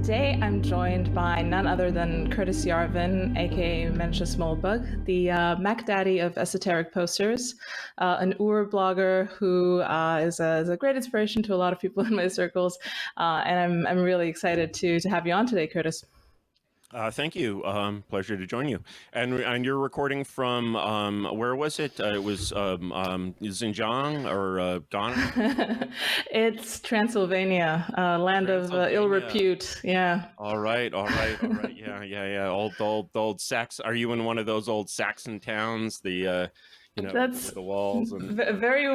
Today I'm joined by none other than Curtis Yarvin, aka Mencius Moldbug, the Mac Daddy of esoteric posters, an Ur blogger who is a great inspiration to a lot of people in my circles, and I'm really excited to have you on today, Curtis. Thank you. Pleasure to join you. And you're recording from where was it? It was Xinjiang or Ghana? It's Transylvania, land of ill repute. Yeah. All right. Yeah. Old Sax. Are you in one of those old Saxon towns? That's with the walls and very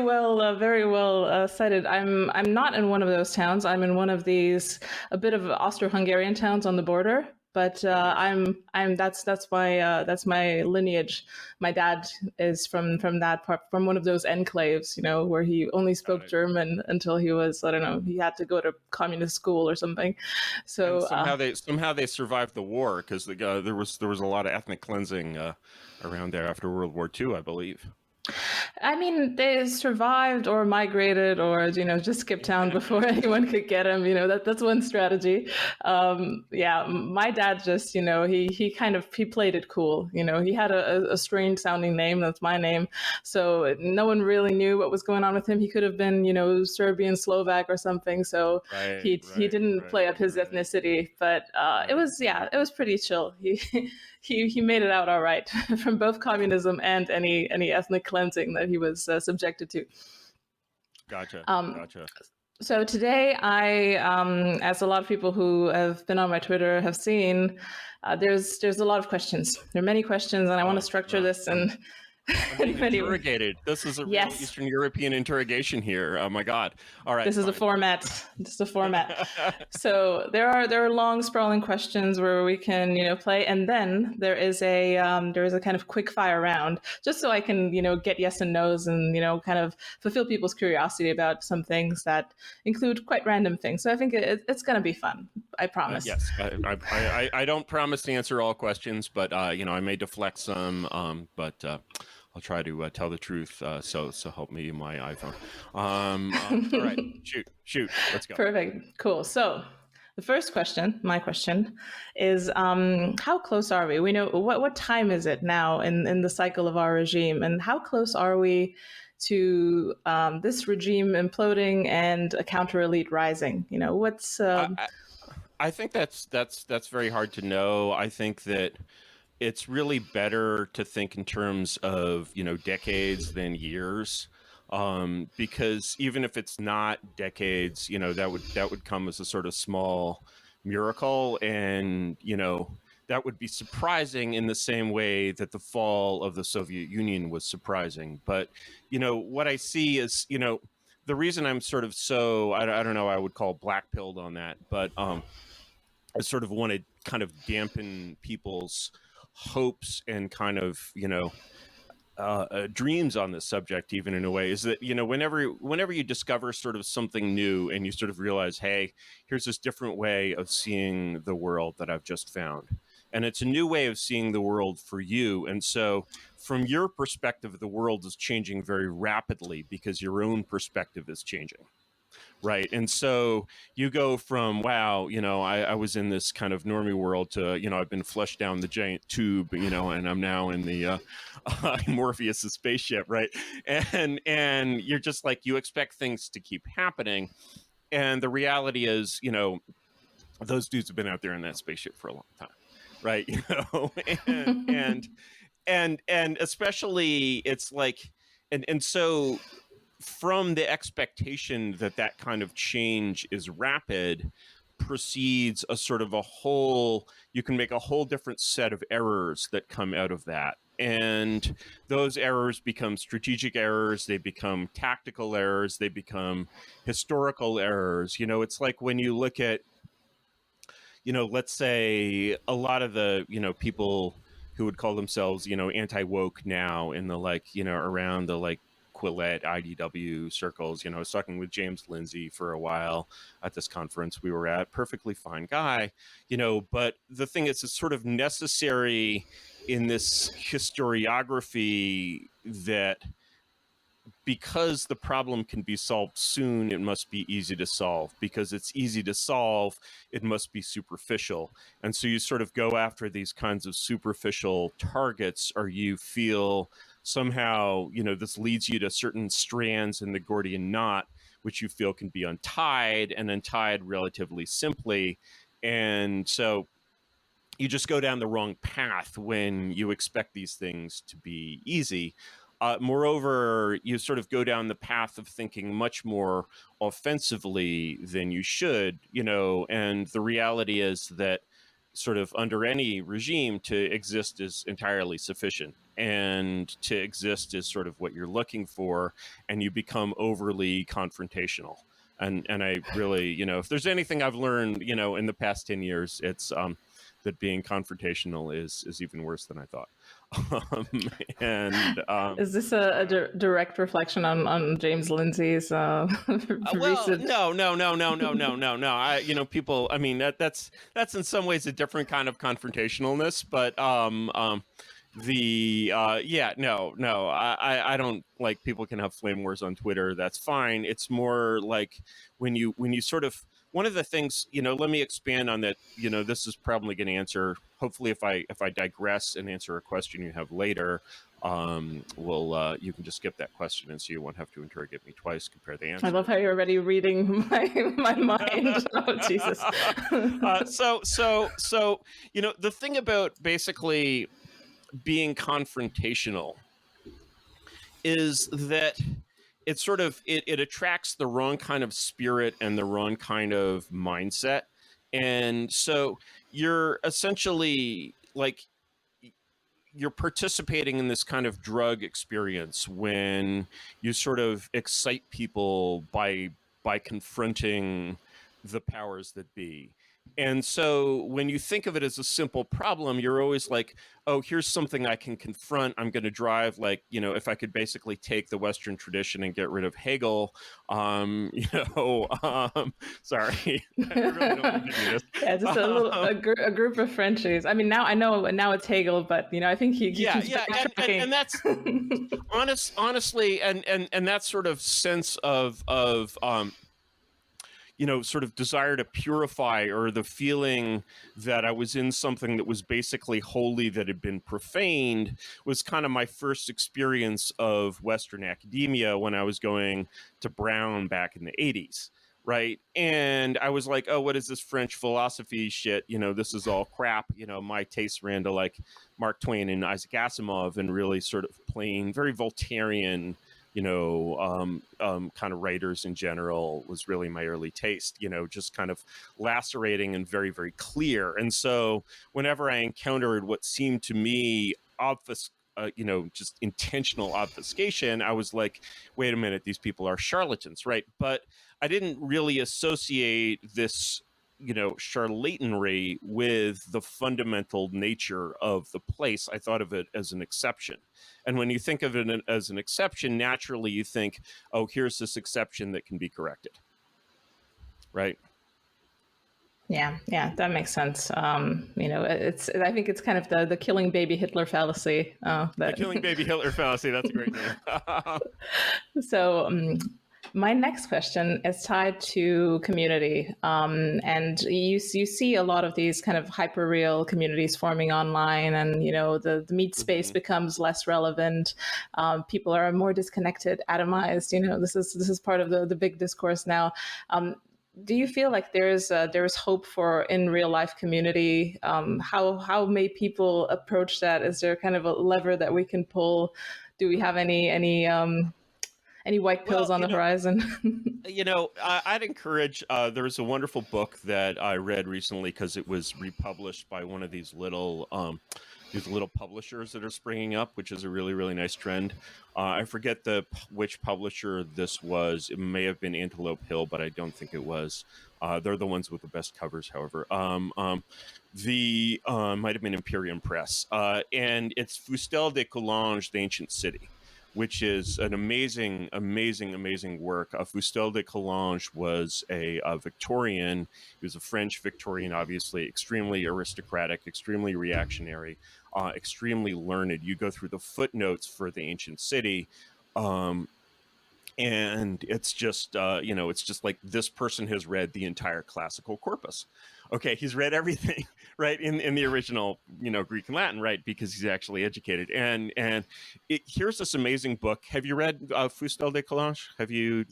well cited. I'm not in one of those towns. I'm in one of these a bit of Austro-Hungarian towns on the border. But that's my lineage. My dad is from that part, from one of those enclaves, where he only spoke German until he was, I don't know, he had to go to communist school or something. So somehow they survived the war because there was a lot of ethnic cleansing around there after World War II, I believe. I mean, they survived or migrated or, just skipped town before anyone could get them. That's one strategy. My dad just, he played it cool. He had a strange sounding name. That's my name. So no one really knew what was going on with him. He could have been, Serbian, Slovak or something. So he didn't play up his ethnicity, but it was pretty chill. He made it out all right from both communism and any ethnic cleansing that he was subjected to. Gotcha. So today, as a lot of people who have been on my Twitter have seen, there's a lot of questions. There are many questions, and I want to structure this and. Interrogated. This is a real Eastern European interrogation here. Oh my God! All right. This is a format. So there are long, sprawling questions where we can play, and then there is a kind of quick fire round, just so I can get yes and no's and kind of fulfill people's curiosity about some things that include quite random things. So I think it's going to be fun. I promise. Yes, I don't promise to answer all questions, but I may deflect some. But I'll try to tell the truth. So help me, my iPhone. All right, shoot. Let's go. Perfect. Cool. So the first question, my question, is how close are we? We know what time is it now in the cycle of our regime, and how close are we to this regime imploding and a counter elite rising? What's I think that's very hard to know. I think that it's really better to think in terms of, decades than years, because even if it's not decades, that would come as a sort of small miracle, and that would be surprising in the same way that the fall of the Soviet Union was surprising. But what I see is the reason I'm sort of I don't know, I would call black-pilled on that, but I sort of want to kind of dampen people's hopes and kind of dreams on this subject, even in a way, is that whenever you discover sort of something new and you sort of realize, hey, here's this different way of seeing the world that I've just found, and it's a new way of seeing the world for you, and so from your perspective the world is changing very rapidly because your own perspective is changing. Right. And so you go from, wow, I was in this kind of normie world to, I've been flushed down the giant tube, and I'm now in the Morpheus' spaceship. Right. And you're just like, you expect things to keep happening. And the reality is, those dudes have been out there in that spaceship for a long time. Right. And especially it's like, and so from the expectation that kind of change is rapid proceeds a sort of you can make a whole different set of errors that come out of that. And those errors become strategic errors, they become tactical errors, they become historical errors. It's like when you look at, let's say a lot of the, people who would call themselves, anti-woke now in the around the Quillette IDW circles. I was talking with James Lindsay for a while at this conference we were at. Perfectly fine guy, but the thing is, it's sort of necessary in this historiography that because the problem can be solved soon, it must be easy to solve. Because it's easy to solve, it must be superficial. And so you sort of go after these kinds of superficial targets, or you feel somehow, this leads you to certain strands in the Gordian knot, which you feel can be untied and untied relatively simply. And so you just go down the wrong path when you expect these things to be easy. Moreover, you sort of go down the path of thinking much more offensively than you should, and the reality is that sort of under any regime, to exist is entirely sufficient. And to exist is sort of what you're looking for, and you become overly confrontational. And I really, if there's anything I've learned, in the past 10 years, it's that being confrontational is even worse than I thought. Is this a direct reflection on James Lindsay's recent? No. People. I mean, that's in some ways a different kind of confrontationalness, but I don't like people can have flame wars on Twitter. That's fine. It's more like when you sort of. One of the things, let me expand on that. This is probably going to answer. Hopefully, if I digress and answer a question you have later, you can just skip that question, and so you won't have to interrogate me twice. Compare the answers. I love how you're already reading my mind. Oh Jesus! So the thing about basically being confrontational is that it sort of it attracts the wrong kind of spirit and the wrong kind of mindset. And so you're essentially like you're participating in this kind of drug experience when you sort of excite people by confronting the powers that be. And so when you think of it as a simple problem, you're always like, oh, here's something I can confront. I'm going to drive, like, if I could basically take the Western tradition and get rid of Hegel, sorry, I really don't mean to do this. Yeah, just a group of Frenchies. I mean, now I know, now it's Hegel, but I think he keeps and that's honestly, and that sort of sense of sort of desire to purify, or the feeling that I was in something that was basically holy that had been profaned, was kind of my first experience of Western academia when I was going to Brown back in the 80s. Right. And I was like, oh, what is this French philosophy shit? This is all crap. My tastes ran to like Mark Twain and Isaac Asimov, and really sort of plain, very Voltairean, kind of writers in general was really my early taste, just kind of lacerating and very, very clear. And so whenever I encountered what seemed to me just intentional obfuscation, I was like, wait a minute, these people are charlatans, right? But I didn't really associate this charlatanry with the fundamental nature of the place. I thought of it as an exception. And when you think of it as an exception, naturally you think, oh, here's this exception that can be corrected. Right? Yeah, that makes sense. It's I think it's kind of the killing baby Hitler fallacy. The killing baby Hitler fallacy, that's a great name. So my next question is tied to community. And you see a lot of these kind of hyper-real communities forming online, and, the meat space becomes less relevant. People are more disconnected, atomized. This is part of the big discourse now. Do you feel like there's hope for in real life community? How may people approach that? Is there kind of a lever that we can pull? Do we have any white pills on the horizon? I'd encourage, there's a wonderful book that I read recently because it was republished by one of these little publishers that are springing up, which is a really, really nice trend. I forget which publisher this was. It may have been Antelope Hill, but I don't think it was. They're the ones with the best covers, however. Might have been Imperium Press. And it's Fustel de Coulanges, The Ancient City, which is an amazing, amazing, amazing work. Fustel de Coulanges was a Victorian. He was a French Victorian, obviously, extremely aristocratic, extremely reactionary, extremely learned. You go through the footnotes for The Ancient City, and it's just it's just like this person has read the entire classical corpus. Okay, he's read everything, right, in the original, Greek and Latin, right, because he's actually educated. And here's this amazing book. Have you read Fustel de Coulanges? Have you?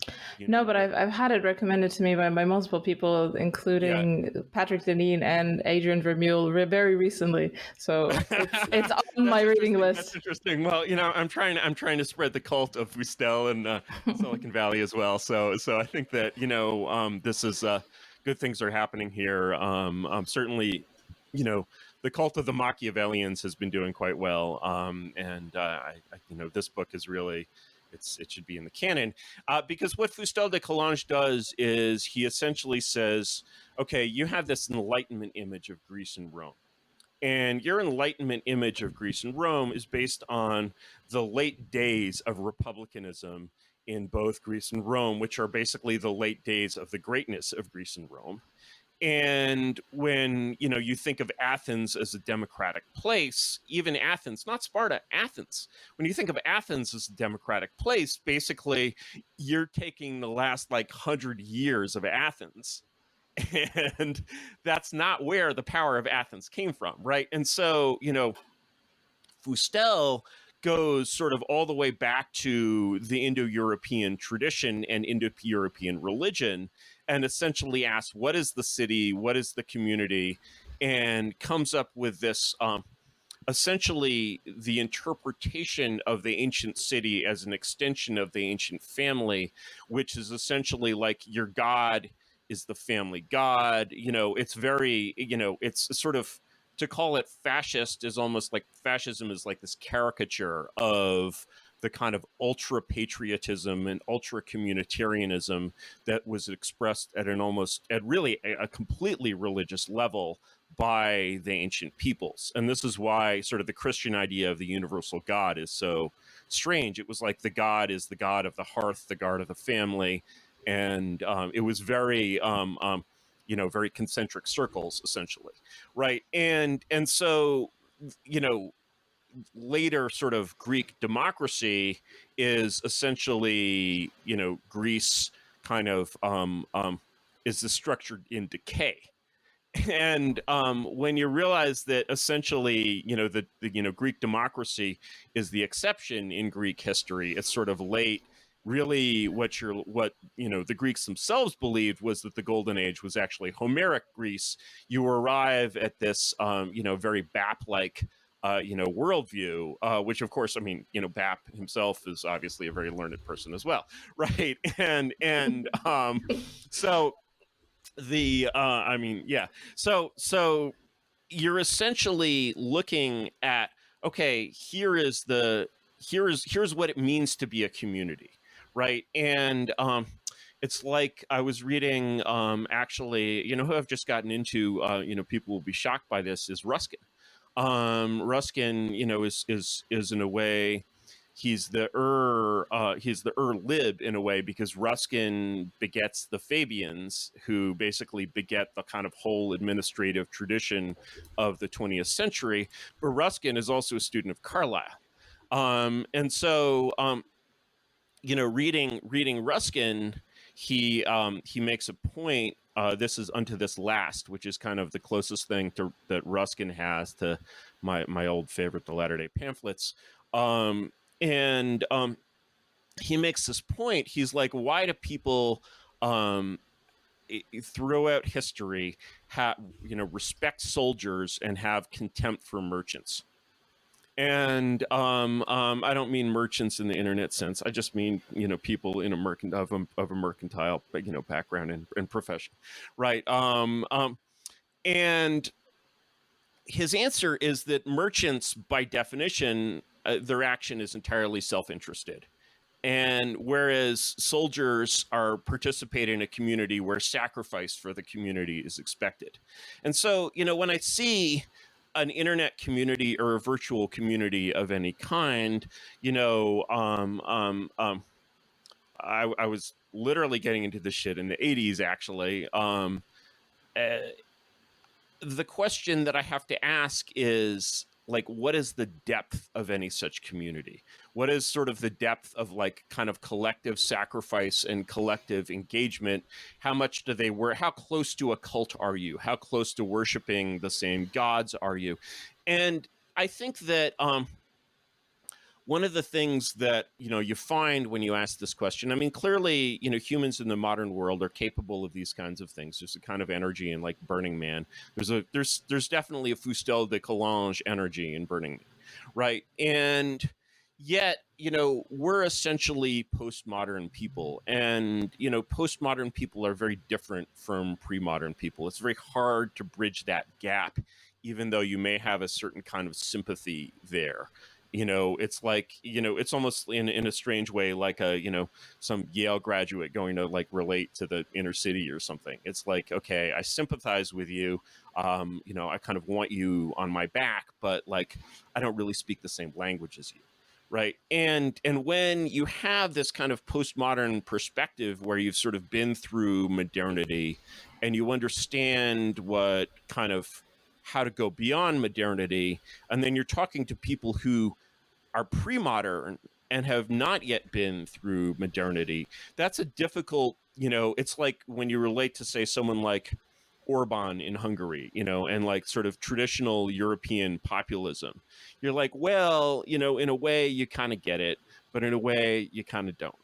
No, but I've had it recommended to me by multiple people, including Patrick Deneen and Adrian Vermeulen very recently. So it's on my reading list. That's interesting. Well, I'm trying to spread the cult of Fustel in Silicon Valley as well. So I think that this is good things are happening here. Certainly, the cult of the Machiavellians has been doing quite well. And this book is really, it should be in the canon, because what Fustel de Coulanges does is he essentially says, okay, you have this Enlightenment image of Greece and Rome. And your Enlightenment image of Greece and Rome is based on the late days of republicanism in both Greece and Rome, which are basically the late days of the greatness of Greece and Rome. And when you think of Athens as a democratic place, even Athens, not Sparta, Athens. When you think of Athens as a democratic place, basically you're taking the last 100 years of Athens, and that's not where the power of Athens came from, right? And so Fustel goes sort of all the way back to the Indo-European tradition and Indo-European religion, and essentially asks, what is the city, what is the community, and comes up with this essentially the interpretation of the ancient city as an extension of the ancient family, which is essentially like your god is the family god. It's very, it's sort of, to call it fascist is almost like fascism is like this caricature of the kind of ultra patriotism and ultra communitarianism that was expressed at really a completely religious level by the ancient peoples. And this is why sort of the Christian idea of the universal God is so strange. It was like the God is the God of the hearth, the God of the family. And it was very, very concentric circles, essentially, right? And so, later sort of Greek democracy is essentially, Greece kind of is the structure in decay. And when you realize that essentially, the Greek democracy is the exception in Greek history, it's sort of late. Really, what the Greeks themselves believed was that the Golden Age was actually Homeric Greece. You arrive at this, very BAP-like, worldview, which of course, BAP himself is obviously a very learned person as well, right? And so the, so you're essentially looking at, okay, here's what it means to be a community. Right. And it's like I was reading, actually, who I've just gotten into, people will be shocked by this, is Ruskin. Ruskin, is in a way, he's the lib in a way, because Ruskin begets the Fabians, who basically beget the kind of whole administrative tradition of the 20th century. But Ruskin is also a student of Carlyle. And so, reading Ruskin, he makes a point. This is Unto This Last, which is kind of the closest thing that Ruskin has to my old favorite, the Latter-day Pamphlets. And he makes this point. He's like, why do people throughout history respect soldiers and have contempt for merchants? And I don't mean merchants in the internet sense. I just mean people in a mercantile background and profession, right? And his answer is that merchants, by definition, their action is entirely self-interested. And whereas soldiers are participating in a community where sacrifice for the community is expected. And so, when I see an internet community or a virtual community of any kind, I was literally getting into this shit in the 80s, actually. The question that I have to ask is, like, what is the depth of any such community? What is sort of the depth of like kind of collective sacrifice and collective engagement? How much do they work? How close to a cult are you? How close to worshiping the same gods are you? And I think that one of the things that you find when you ask this question, I mean, clearly, humans in the modern world are capable of these kinds of things. There's a kind of energy in like Burning Man. There's definitely a Fustel de Coulanges energy in Burning Man, right? And yet, we're essentially postmodern people, and postmodern people are very different from pre-modern people. It's very hard to bridge that gap, even though you may have a certain kind of sympathy there. It's like, it's almost in a strange way like some Yale graduate going to like relate to the inner city or something. It's like, okay, I sympathize with you. I kind of want you on my back, but like, I don't really speak the same language as you. Right. And when you have this kind of postmodern perspective where you've sort of been through modernity and you understand what kind of how to go beyond modernity, and then you're talking to people who are pre-modern and have not yet been through modernity, that's a difficult, it's like when you relate to, say, someone like Orban in Hungary, and like sort of traditional European populism. You're like, well, in a way you kind of get it, but in a way you kind of don't.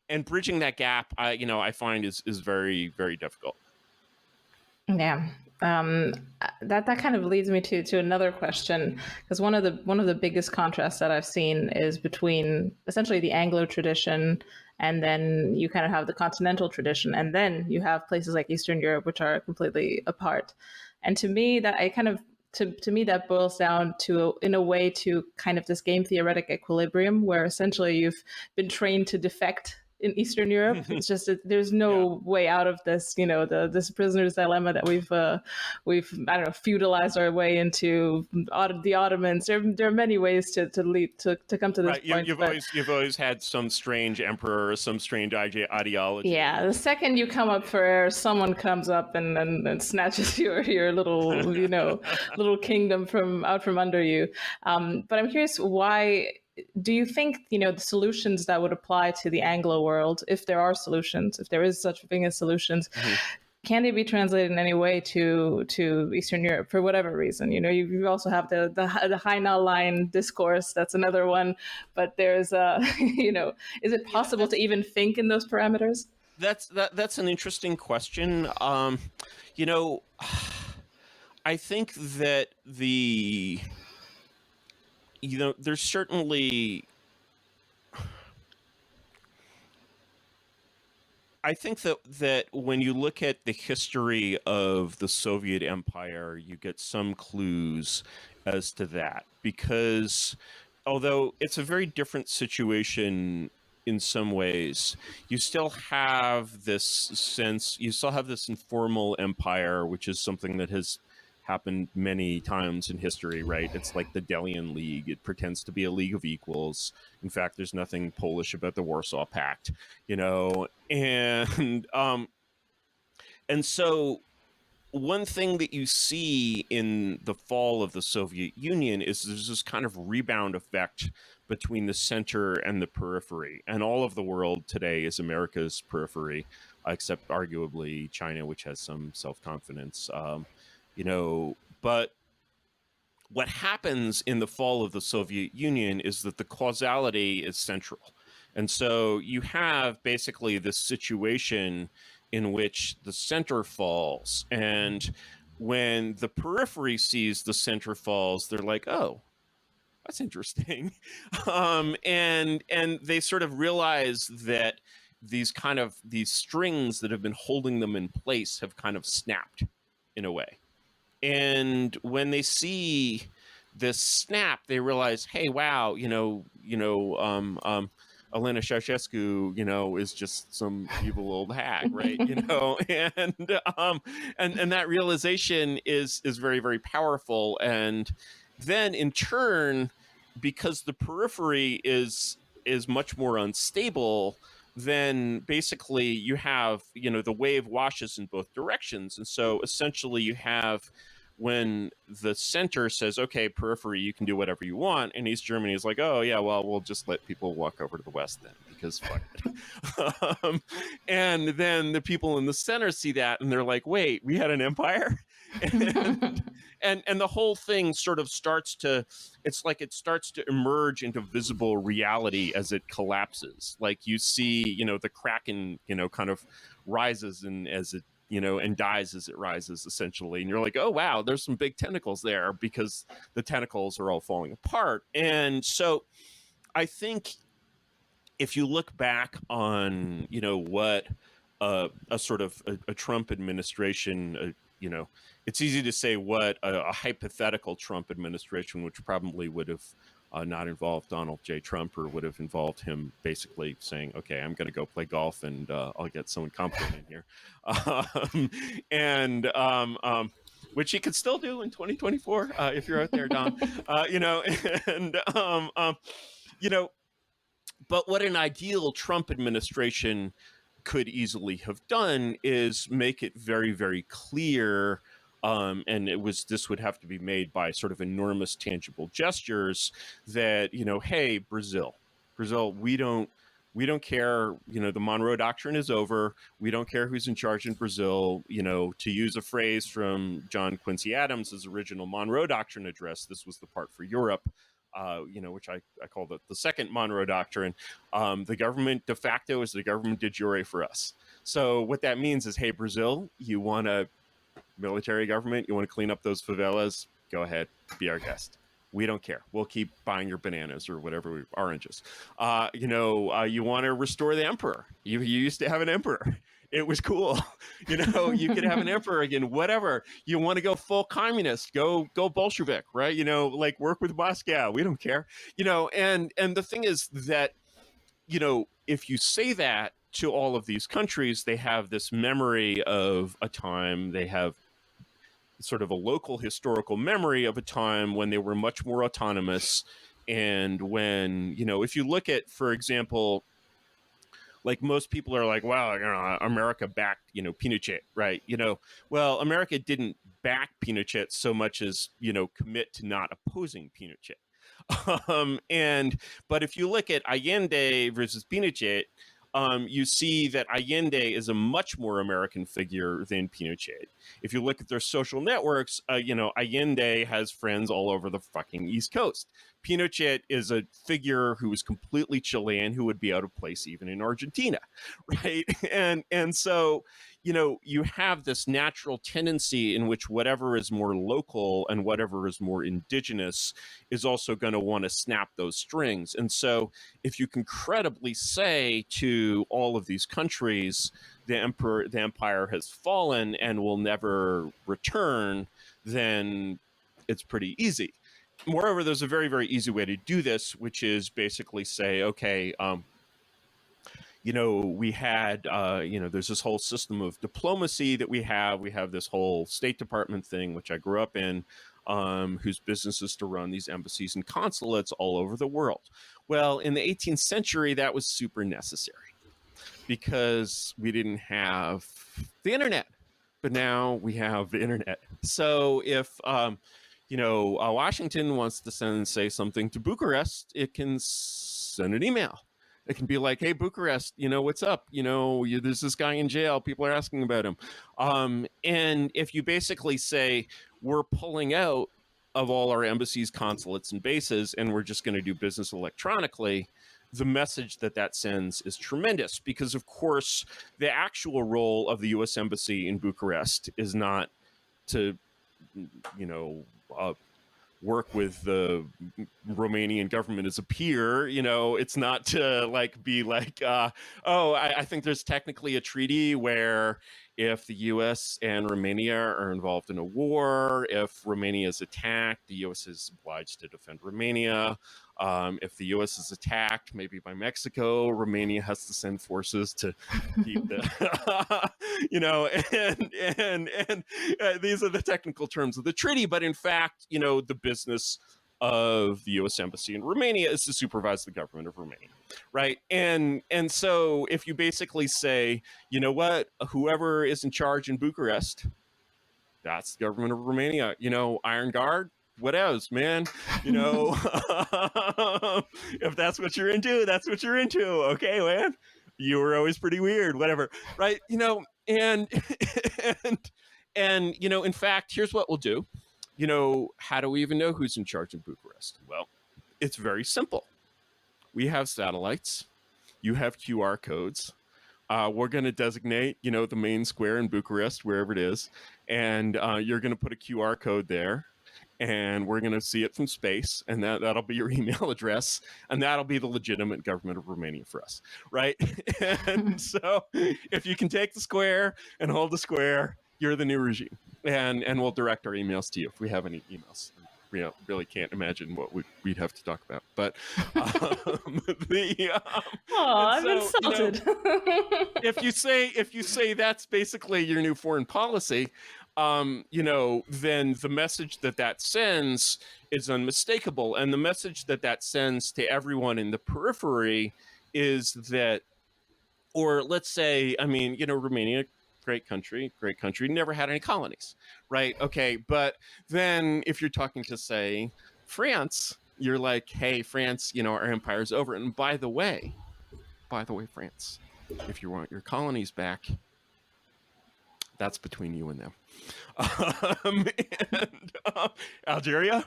And bridging that gap, I find is very, very difficult. Yeah. That kind of leads me to another question, because one of the biggest contrasts that I've seen is between essentially the Anglo tradition, and then you kind of have the continental tradition, and then you have places like Eastern Europe, which are completely apart. And to me, to me that boils down to, in a way, to kind of this game theoretic equilibrium, where essentially you've been trained to defect in Eastern Europe. It's just there's no way out of this, this prisoner's dilemma that we've I don't know, feudalized our way into the Ottomans. There are many ways to lead to come to this point. You've always had some strange emperor or some strange ideology. Yeah, the second you come up for air, someone comes up and snatches your little little kingdom from under you. But I'm curious, why do you think the solutions that would apply to the Anglo world, if there are solutions, if there is such a thing as solutions, can they be translated in any way to Eastern Europe for whatever reason? You also have the Hainal line discourse. That's another one. But there's is it possible to even think in those parameters? That's an interesting question. I think that there's certainly, I think that when you look at the history of the Soviet Empire, you get some clues as to that, because although it's a very different situation in some ways, you still have this informal empire, which is something that has happened many times in history, right? It's like the Delian League. It pretends to be a league of equals. In fact, there's nothing Polish about the Warsaw Pact, and so one thing that you see in the fall of the Soviet Union is there's this kind of rebound effect between the center and the periphery. And all of the world today is America's periphery, except arguably China, which has some self-confidence. But what happens in the fall of the Soviet Union is that the causality is central. And so you have basically this situation in which the center falls. And when the periphery sees the center falls, they're like, oh, that's interesting. And they sort of realize that these strings that have been holding them in place have kind of snapped in a way. And when they see this snap, they realize, hey, wow, Elena Ceausescu, is just some evil old hag, right? And that realization is very, very powerful. And then in turn, because the periphery is much more unstable, then basically you have, the wave washes in both directions. And so essentially you have when the center says, okay, periphery, you can do whatever you want, and East Germany is like, oh yeah, well, we'll just let people walk over to the West then, because fuck it. And then the people in the center see that and they're like, wait, we had an empire? and the whole thing sort of starts to, it's like it starts to emerge into visible reality as it collapses. Like you see, you know, the Kraken, you know, kind of rises and as it, you know, and dies as it rises, essentially. And you're like, oh, wow, there's some big tentacles there, because the tentacles are all falling apart. And so I think if you look back on, you know, what a sort of a Trump administration, you know, it's easy to say what a hypothetical Trump administration, which probably would have not involved Donald J. Trump, or would have involved him basically saying, okay, I'm going to go play golf and I'll get someone competent in here. Which he could still do in 2024 if you're out there, Don. You know, and, you know, but what an ideal Trump administration could easily have done is make it very, very clear, and this would have to be made by sort of enormous tangible gestures, that, you know, hey, Brazil, we don't care, you know, the Monroe Doctrine is over. We don't care who's in charge in Brazil. You know, to use a phrase from John Quincy Adams' original Monroe Doctrine address, this was the part for Europe, you know, which I call the second Monroe Doctrine. The government de facto is the government de jure for us. So what that means is, hey, Brazil, you want a military government? You want to clean up those favelas? Go ahead, be our guest. We don't care. We'll keep buying your bananas or whatever, oranges. You know, you want to restore the emperor. You used to have an emperor. It was cool. You know, you could have an emperor again, whatever. You want to go full communist, go Bolshevik, right? You know, like work with Moscow. We don't care. You know, and the thing is that, you know, if you say that to all of these countries, they have this memory of a time, they have sort of a local historical memory of a time when they were much more autonomous. And when, you know, if you look at, for example, like most people are like, wow, you know, America backed, you know, Pinochet, right? You know, well, America didn't back Pinochet so much as, you know, commit to not opposing Pinochet. But if you look at Allende versus Pinochet, you see that Allende is a much more American figure than Pinochet. If you look at their social networks, you know, Allende has friends all over the fucking East Coast. Pinochet is a figure who is completely Chilean, who would be out of place even in Argentina, right? And so, you know, you have this natural tendency in which whatever is more local and whatever is more indigenous is also going to want to snap those strings. And so if you can credibly say to all of these countries, the empire has fallen and will never return, then it's pretty easy. Moreover, there's a very, very easy way to do this, which is basically say, okay, you know, we had, you know, there's this whole system of diplomacy that we have. We have this whole State Department thing, which I grew up in, whose business is to run these embassies and consulates all over the world. Well, in the 18th century, that was super necessary because we didn't have the internet, but now we have the internet. So if, you know, Washington wants to say something to Bucharest, it can send an email. It can be like, hey, Bucharest, you know, what's up? You know, there's this guy in jail. People are asking about him. And if you basically say, we're pulling out of all our embassies, consulates, and bases, and we're just going to do business electronically, the message that sends is tremendous because, of course, the actual role of the U.S. Embassy in Bucharest is not to, you know, work with the Romanian government as a peer. You know, it's not to like be like, I think there's technically a treaty where if the U.S. and Romania are involved in a war, if Romania is attacked, the U.S. is obliged to defend Romania. If the U.S. is attacked, maybe by Mexico, Romania has to send forces to keep the, you know, and these are the technical terms of the treaty. But in fact, you know, the business of the U.S. Embassy in Romania is to supervise the government of Romania, right? And so if you basically say, you know what, whoever is in charge in Bucharest, That's the government of Romania. Iron Guard, what else, man? If that's what you're into, that's what you're into. Okay, man. You were always pretty weird, whatever. Right. And in fact, here's what we'll do. How do we even know who's in charge in Bucharest? Well, it's very simple. We have satellites. You have QR codes. We're going to designate, the main square in Bucharest, wherever it is, and you're going to put a QR code there, and we're going to see it from space, and that'll be your email address, and that'll be the legitimate government of Romania for us, right? And so if you can take the square and hold the square, you're the new regime, and we'll direct our emails to you if we have any emails. We really can't imagine what we'd have to talk about, but I'm insulted. if you say that's basically your new foreign policy, then the message that sends is unmistakable, and the message that sends to everyone in the periphery is that, or let's say, Romania. Great country, never had any colonies, right? Okay, but then if you're talking to, say, France, you're like, hey, France, our empire's over. And by the way, France, if you want your colonies back, that's between you and them. Algeria,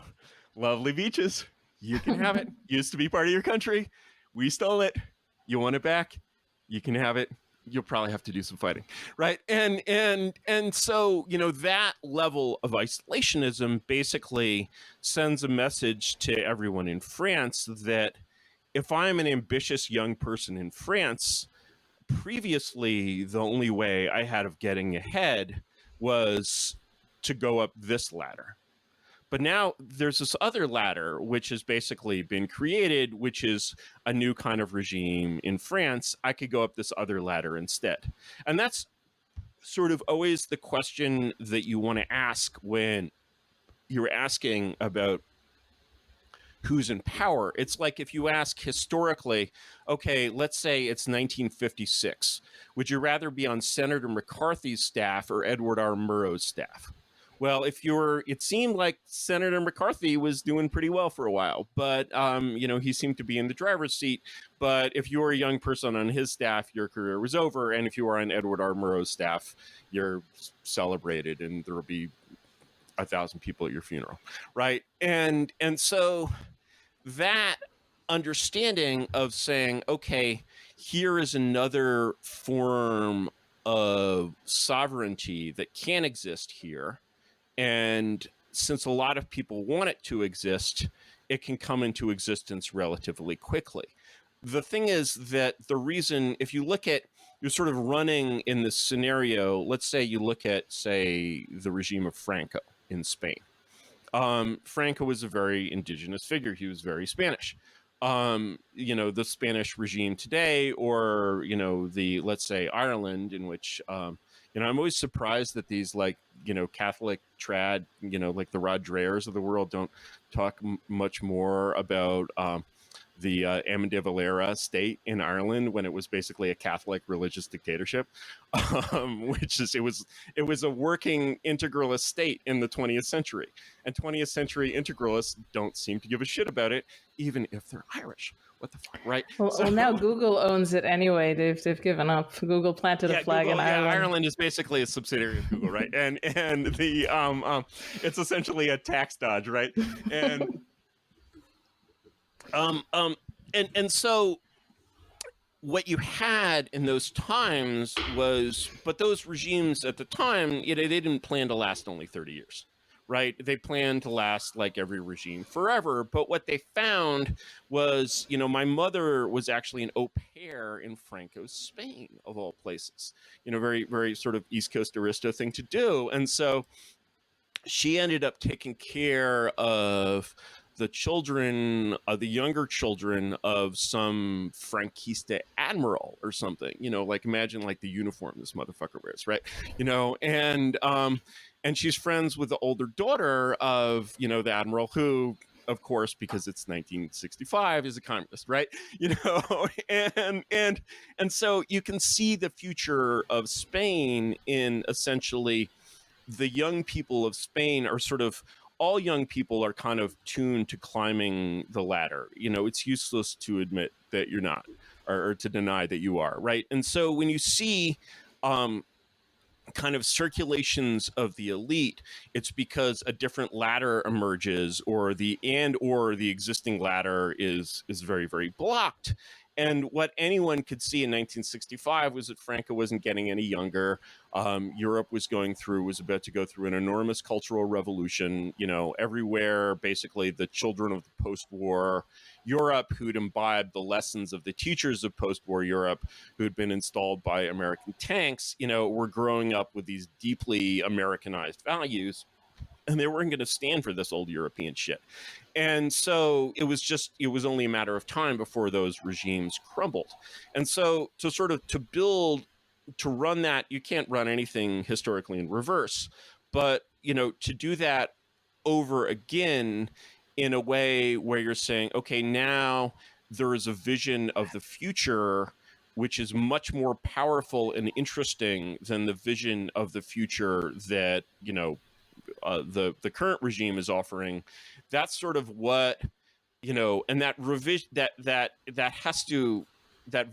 lovely beaches. You can have it. Used to be part of your country. We stole it. You want it back? You can have it. You'll probably have to do some fighting, right? And so, that level of isolationism basically sends a message to everyone in France that if I'm an ambitious young person in France, previously the only way I had of getting ahead was to go up this ladder. But now there's this other ladder, which has basically been created, which is a new kind of regime in France. I could go up this other ladder instead. And that's sort of always the question that you want to ask when you're asking about who's in power. It's like if you ask historically, okay, let's say it's 1956. Would you rather be on Senator McCarthy's staff or Edward R. Murrow's staff? Well, it seemed like Senator McCarthy was doing pretty well for a while, but, he seemed to be in the driver's seat. But if you were a young person on his staff, your career was over. And if you were on Edward R. Murrow's staff, you're celebrated and there will be 1,000 people at your funeral, right? And so that understanding of saying, okay, here is another form of sovereignty that can exist here. And since a lot of people want it to exist, it can come into existence relatively quickly. The thing is that the reason, if you look at, you're sort of running in this scenario, let's say you look at, say, the regime of Franco in Spain. Franco was a very indigenous figure. He was very Spanish. The Spanish regime today, or, let's say Ireland, in which, I'm always surprised that these Catholic trad, like the Rod Dreyers of the world don't talk much more about the Amendevalera state in Ireland when it was basically a Catholic religious dictatorship, which is it was a working integralist state in the 20th century, and 20th century integralists don't seem to give a shit about it, even if they're Irish. What the fuck, right? Well, now Google owns it anyway. They've given up. Google planted a flag in Ireland. Ireland is basically a subsidiary of Google, right? And the it's essentially a tax dodge, right? And and so what you had in those times was, but those regimes at the time, they didn't plan to last only 30 years. Right? They planned to last like every regime forever. But what they found was, my mother was actually an au pair in Franco's Spain, of all places. Very, very sort of East Coast aristo thing to do. And so she ended up taking care of the children, the younger children of some Franquista admiral or something, imagine like the uniform this motherfucker wears, right? And she's friends with the older daughter of, the admiral, who, of course, because it's 1965, is a communist, right? And so you can see the future of Spain in essentially the young people of Spain are sort of, all young people are kind of tuned to climbing the ladder. It's useless to admit that you're not, or to deny that you are, right? And so when you see kind of circulations of the elite, it's because a different ladder emerges, or the existing ladder is very, very blocked. And what anyone could see in 1965 was that Franco wasn't getting any younger. Europe was about to go through an enormous cultural revolution. Everywhere, basically, the children of the post-war Europe, who'd imbibed the lessons of the teachers of post-war Europe, who'd been installed by American tanks, were growing up with these deeply Americanized values, and they weren't going to stand for this old European shit. And so it was only a matter of time before those regimes crumbled. And so to run that, you can't run anything historically in reverse, but to do that over again in a way where you're saying, okay, now there is a vision of the future which is much more powerful and interesting than the vision of the future that the current regime is offering. That's sort of what, and that revision, that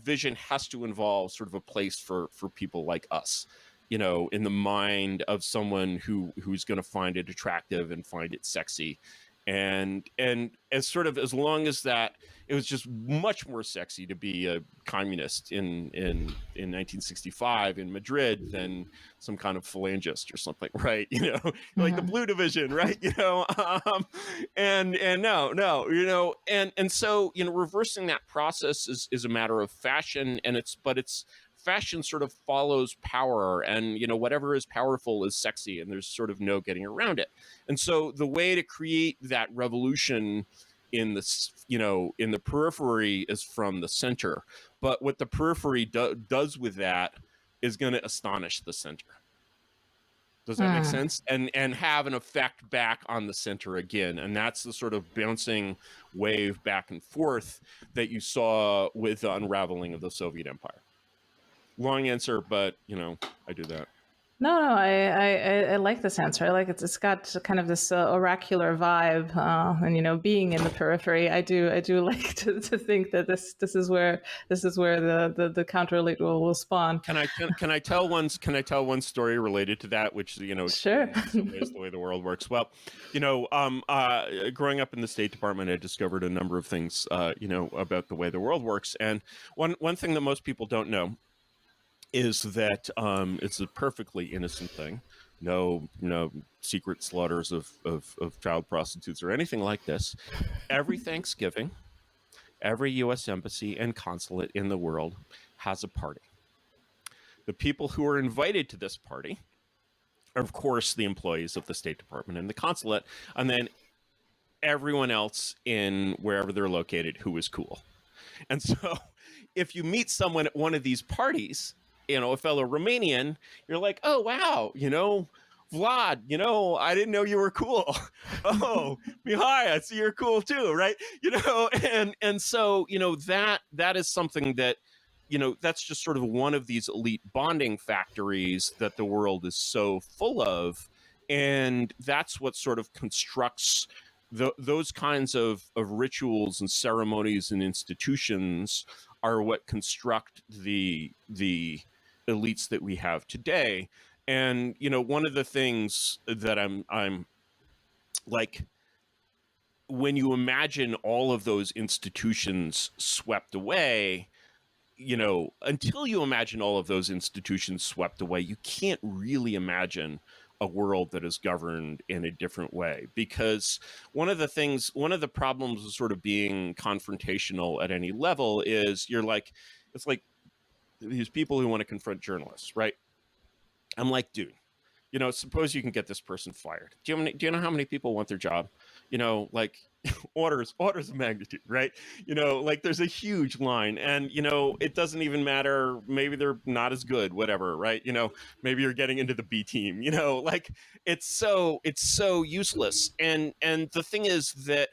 vision has to involve sort of a place for people like us, in the mind of someone who's going to find it attractive and find it sexy. And as long as that, it was just much more sexy to be a communist in 1965 in Madrid than some kind of phalangist or something, right? Like the Blue Division, right? And so reversing that process is a matter of fashion, and it's fashion sort of follows power, and whatever is powerful is sexy, and there's sort of no getting around it. And so the way to create that revolution in the periphery is from the center. But what the periphery does with that is going to astonish the center. Does that make sense? And have an effect back on the center again. And that's the sort of bouncing wave back and forth that you saw with the unraveling of the Soviet Empire. Long answer, but I do that. No, I like this answer. I like it. It's got kind of this oracular vibe, and being in the periphery, I do like to think that this is where the counter elite will spawn. Can I tell one story related to that, which Sure. In some ways the way the world works? Well, growing up in the State Department, I discovered a number of things, about the way the world works, and one thing that most people don't know is that it's a perfectly innocent thing. No secret slaughters of child prostitutes or anything like this. Every Thanksgiving, every U.S. embassy and consulate in the world has a party. The people who are invited to this party are, of course, the employees of the State Department and the consulate, and then everyone else in wherever they're located who is cool. And so if you meet someone at one of these parties, a fellow Romanian, you're like, oh, wow, Vlad, I didn't know you were cool. Oh, Mihai, I see you're cool too, right? And so, that is something that, that's just sort of one of these elite bonding factories that the world is so full of. And that's what sort of constructs those kinds of rituals and ceremonies and institutions are what construct the elites that we have today. And one of the things that I'm like, when you imagine all of those institutions swept away, until you imagine all of those institutions swept away, you can't really imagine a world that is governed in a different way. Because one of the problems of sort of being confrontational at any level is it's like these people who want to confront journalists, right? I'm like, dude, suppose you can get this person fired. Do you know how many people want their job? Like orders of magnitude, right? Like there's a huge line, and it doesn't even matter. Maybe they're not as good, whatever, right? Maybe you're getting into the B team. Like it's so useless. And the thing is that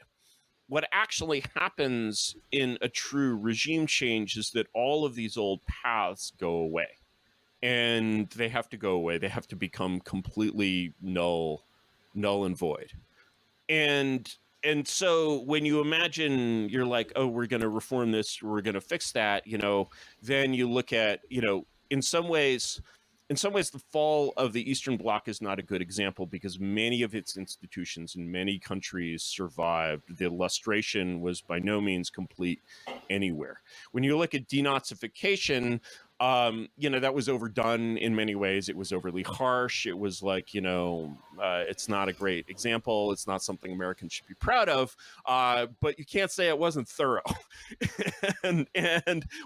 what actually happens in a true regime change is that all of these old paths go away. and they have to go away. They have to become completely null and void. And so when you imagine, you're like, oh, we're going to reform this, we're going to fix that, then you look at, in some ways, the fall of the Eastern Bloc is not a good example because many of its institutions in many countries survived. The lustration was by no means complete anywhere. When you look at denazification, that was overdone in many ways. It was overly harsh. It was like, it's not a great example. It's not something Americans should be proud of. But you can't say it wasn't thorough. and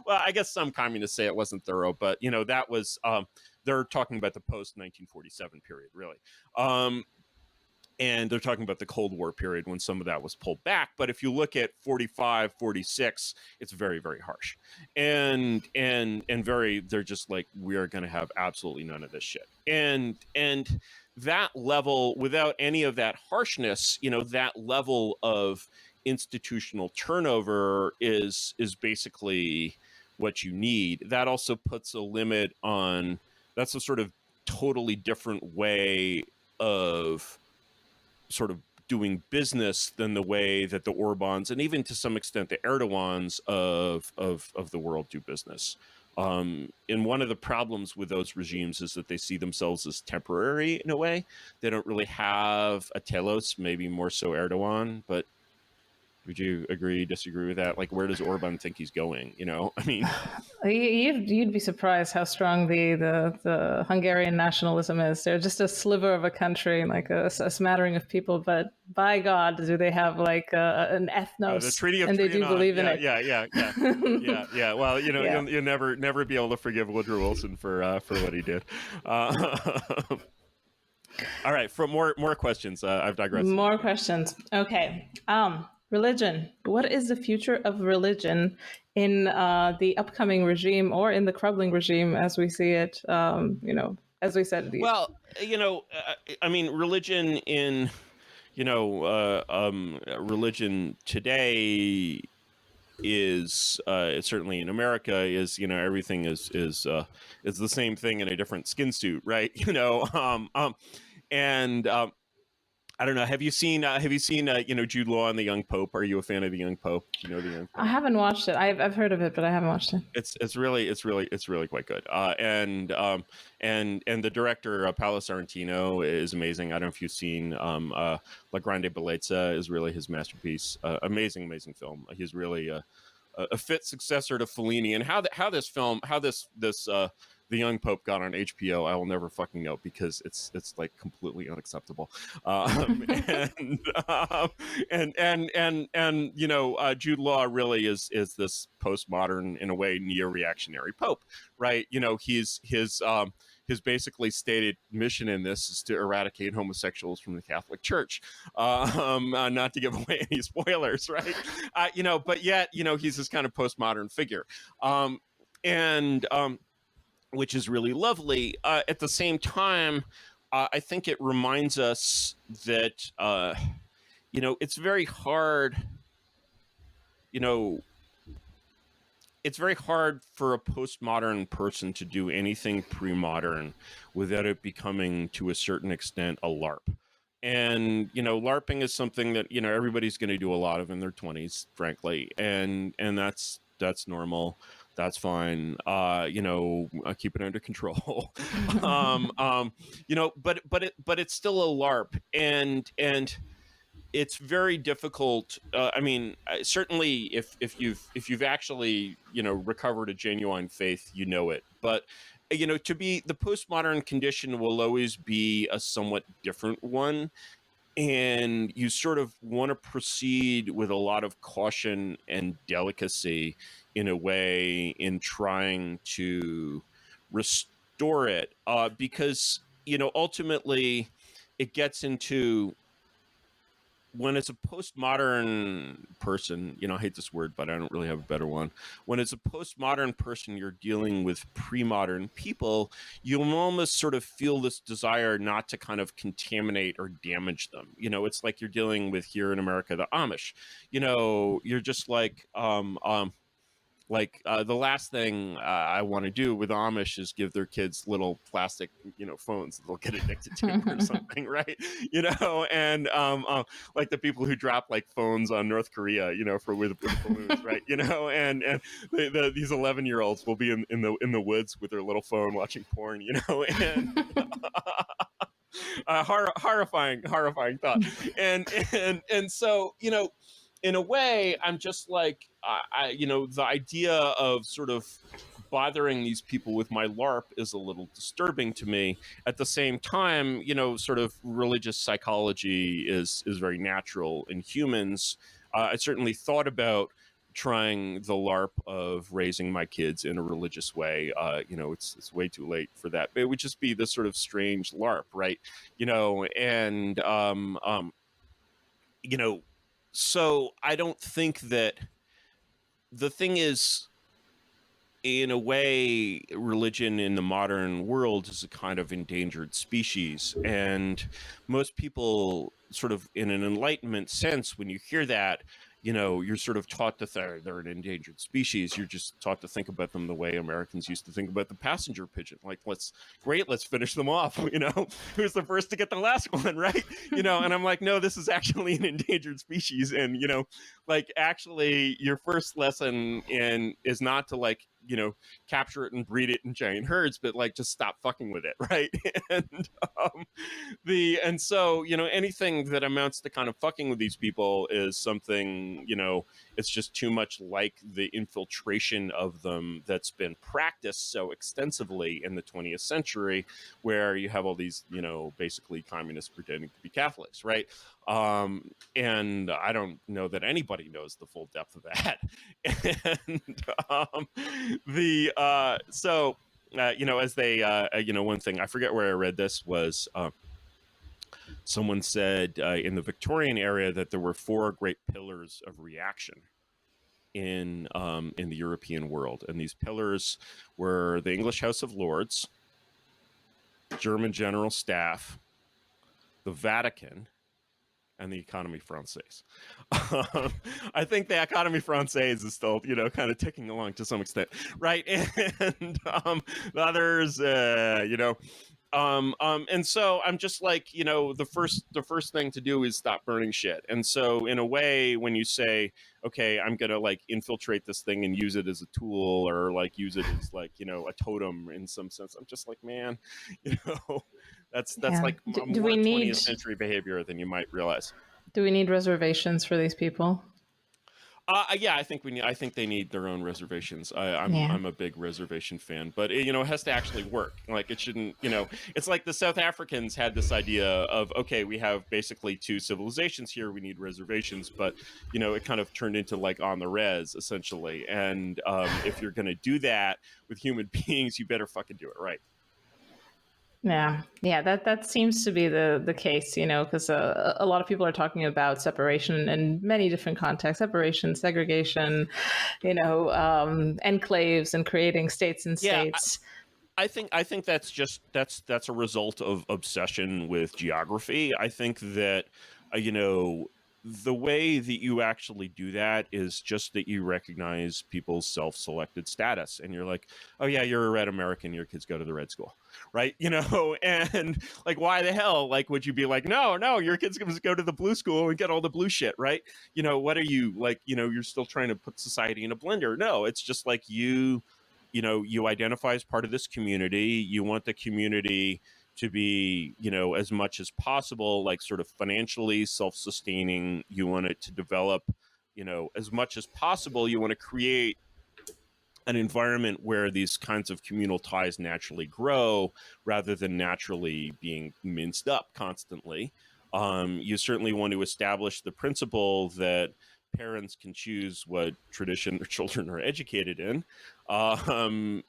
well, I guess some communists say it wasn't thorough, but that was they're talking about the post 1947 period, really. And they're talking about the Cold War period when some of that was pulled back. But if you look at 45, 46, it's very, very harsh. And very, they're just like, we are going to have absolutely none of this shit. And that level, without any of that harshness, that level of institutional turnover is basically what you need. That also puts a limit on, that's a sort of totally different way of sort of doing business than the way that the Orbans and even to some extent the Erdogans of the world do business. And one of the problems with those regimes is that they see themselves as temporary in a way. They don't really have a telos, maybe more so Erdogan, but would you agree, disagree with that? Like, where does Orban think he's going? I mean, you'd be surprised how strong the Hungarian nationalism is. They're just a sliver of a country, like a smattering of people. But by God, do they have like an ethnos? The Treaty of and they do believe in it. Yeah. Well, you'll never be able to forgive Woodrow Wilson for what he did. All right, for more questions. I've digressed. More questions. Okay. Religion. What is the future of religion in the upcoming regime or in the crumbling regime as we see it? As we said. Well, I mean, religion in, religion today is certainly in America is everything is the same thing in a different skin suit, right? I don't know. Have you seen Jude Law and the Young Pope? Are you a fan of the Young Pope? Do you know the Young Pope? I haven't watched it. I've heard of it, but I haven't watched it. It's really quite good. And the director Paolo Sorrentino is amazing. I don't know if you've seen La Grande Bellezza is really his masterpiece. Amazing film. He's really a fit successor to Fellini. And how this the Young Pope got on HBO, I will never fucking know because it's like completely unacceptable. Jude Law really is this postmodern, in a way, neo-reactionary Pope, right? His basically stated mission in this is to eradicate homosexuals from the Catholic Church. Not to give away any spoilers, right? But yet, he's this kind of postmodern figure. Which is really lovely. At the same time, I think it reminds us that, it's very hard, it's very hard for a postmodern person to do anything pre-modern without it becoming, to a certain extent, a LARP. And, LARPing is something that, everybody's going to do a lot of in their 20s, frankly. And that's normal. That's fine. Keep it under control. But it's still a LARP, and it's very difficult. Certainly, if you've actually recovered a genuine faith, it. But to be the postmodern condition will always be a somewhat different one. And you sort of want to proceed with a lot of caution and delicacy in a way in trying to restore it, because ultimately it gets into, when it's a postmodern person, I hate this word, but I don't really have a better one. When it's a postmodern person, you're dealing with pre-modern people, you'll almost sort of feel this desire not to kind of contaminate or damage them. It's like you're dealing with, here in America, the Amish. You're just like, like the last thing I want to do with Amish is give their kids little plastic, phones that they'll get addicted to or something, right? And like the people who drop like phones on North Korea, for with balloons, right? And these 11-year-olds will be in the woods with their little phone watching porn, and horrifying thought. And so, in a way, I'm just like, the idea of sort of bothering these people with my LARP is a little disturbing to me. At the same time, sort of religious psychology is very natural in humans. I certainly thought about trying the LARP of raising my kids in a religious way. It's way too late for that. But it would just be this sort of strange LARP, right? And so I don't think that the thing is, in a way, religion in the modern world is a kind of endangered species. And most people sort of in an Enlightenment sense, when you hear that, you're sort of taught to they're an endangered species. You're just taught to think about them the way Americans used to think about the passenger pigeon. Like, let's finish them off. Who's the first to get the last one, right? And I'm like, no, this is actually an endangered species. And, like, actually your first lesson is not to like, capture it and breed it in giant herds, but like just stop fucking with it, right? And so anything that amounts to kind of fucking with these people is something, it's just too much like the infiltration of them that's been practiced so extensively in the 20th century, where you have all these, basically communists pretending to be Catholics, right? And I don't know that anybody knows the full depth of that. And as they, one thing, I forget where I read this, was someone said in the Victorian era that there were 4 great pillars of reaction in the European world. And these pillars were the English House of Lords, German General Staff, the Vatican, and the Economie Française. I think the Economie Française is still, kind of ticking along to some extent, right? And the others, and so I'm just like, the first thing to do is stop burning shit. And so in a way, when you say, okay, I'm gonna like infiltrate this thing and use it as a tool, or like use it as like, a totem in some sense, I'm just like, man, that's like more 20th century behavior than you might realize. Do we need reservations for these people? Yeah, I think they need their own reservations. I'm a big reservation fan, but it has to actually work. Like, it shouldn't, it's like the South Africans had this idea of, okay, we have basically 2 civilizations here, we need reservations, but it kind of turned into like on the res essentially. And if you're going to do that with human beings, you better fucking do it right. Yeah, that seems to be the case, because a lot of people are talking about separation in many different contexts: separation, segregation, enclaves, and creating states and states. I think that's a result of obsession with geography. I think that the way that you actually do that is just that you recognize people's self-selected status, and you're like, oh yeah, you're a red American, your kids go to the red school, right? And like, why the hell like would you be like, no, your kids can just go to the blue school and get all the blue shit, right? What are you like, you're still trying to put society in a blender? No, it's just like you identify as part of this community. You want the community to be, as much as possible, like sort of financially self-sustaining. You want it to develop, as much as possible. You want to create an environment where these kinds of communal ties naturally grow rather than naturally being minced up constantly. You certainly want to establish the principle that parents can choose what tradition their children are educated in, and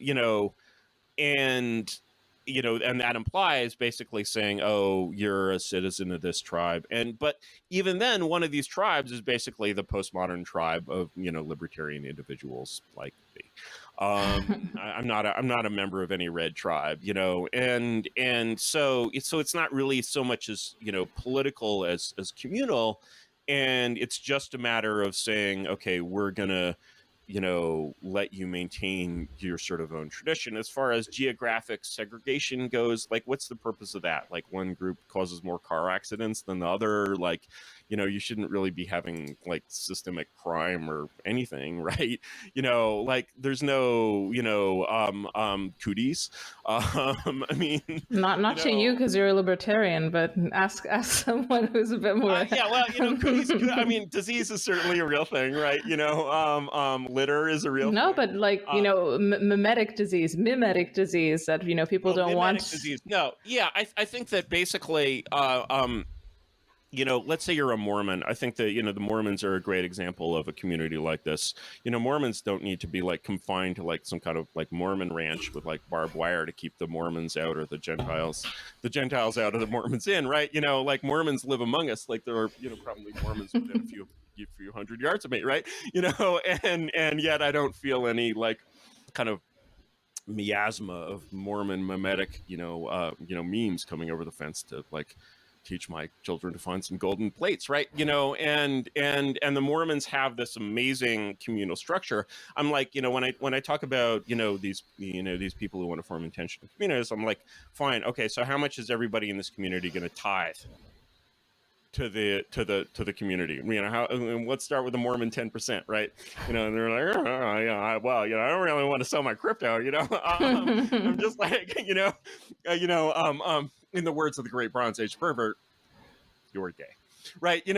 that implies basically saying, oh, you're a citizen of this tribe. But even then, one of these tribes is basically the postmodern tribe of, libertarian individuals like me. I'm not a member of any red tribe, and so it's not really so much as, political as communal. And it's just a matter of saying, okay, we're going to let you maintain your sort of own tradition. As far as geographic segregation goes, like, what's the purpose of that? Like, one group causes more car accidents than the other. Like, you shouldn't really be having like systemic crime or anything, right? Like, there's no, cooties. I mean, Not to you because you're a libertarian, but ask someone who's a bit more. yeah, well, cooties. I mean, disease is certainly a real thing, right? Litter is a real No, thing. but like mimetic disease that people don't want. Disease. No, yeah, I think that basically, let's say you're a Mormon. I think that, the Mormons are a great example of a community like this. Mormons don't need to be like confined to like some kind of like Mormon ranch with like barbed wire to keep the Mormons out, or the Gentiles out of the Mormons in, right? Like, Mormons live among us. Like, there are, probably Mormons within a few hundred yards of me, right? And yet I don't feel any like kind of miasma of Mormon mimetic, memes coming over the fence to like teach my children to find some golden plates, right? And the Mormons have this amazing communal structure. I'm like, when I talk about, these people who want to form intentional communities, I'm like, fine, okay, so how much is everybody in this community going to tithe to the community? Let's start with the Mormon 10%, right? And they're like, oh, yeah, I don't really want to sell my crypto, I'm just like, in the words of the great Bronze Age pervert, you're gay, right? And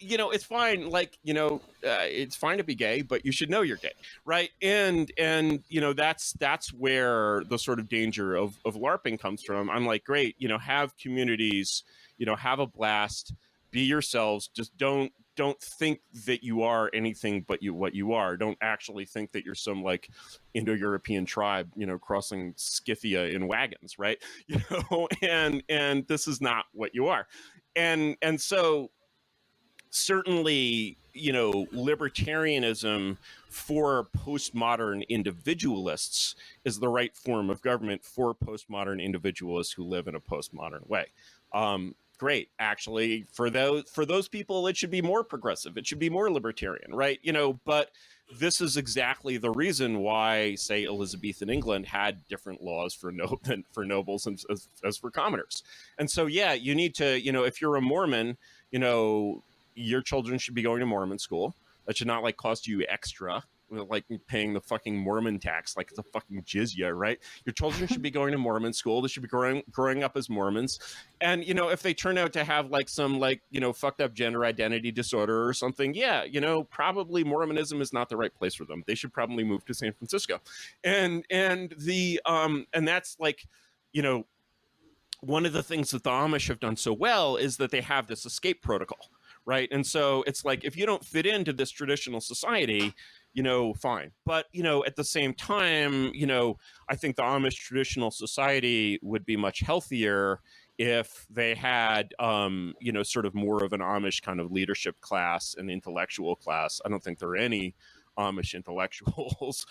it's fine. Like, it's fine to be gay, but you should know you're gay, right? And that's where the sort of danger of LARPing comes from. I'm like, great, have communities, have a blast, be yourselves. Just don't think that you are anything but what you are. Don't actually think that you're some like Indo-European tribe, crossing Scythia in wagons, right? And this is not what you are. And so certainly, libertarianism for postmodern individualists is the right form of government for postmodern individualists who live in a postmodern way. Great. Actually, for those people, it should be more progressive. It should be more libertarian, right? But this is exactly the reason why, say, Elizabethan England had different laws for nobles as for commoners. And so, yeah, you need to, if you're a Mormon, your children should be going to Mormon school. That should not like cost you extra, like paying the fucking Mormon tax, like it's a fucking jizya, right? Your children should be going to Mormon school. They should be growing up as Mormons. And, if they turn out to have like some like, fucked up gender identity disorder or something, yeah, probably Mormonism is not the right place for them. They should probably move to San Francisco. And that's like, one of the things that the Amish have done so well is that they have this escape protocol, right? And so it's like, if you don't fit into this traditional society, fine. But, at the same time, I think the Amish traditional society would be much healthier if they had, sort of more of an Amish kind of leadership class and intellectual class. I don't think there are any Amish intellectuals.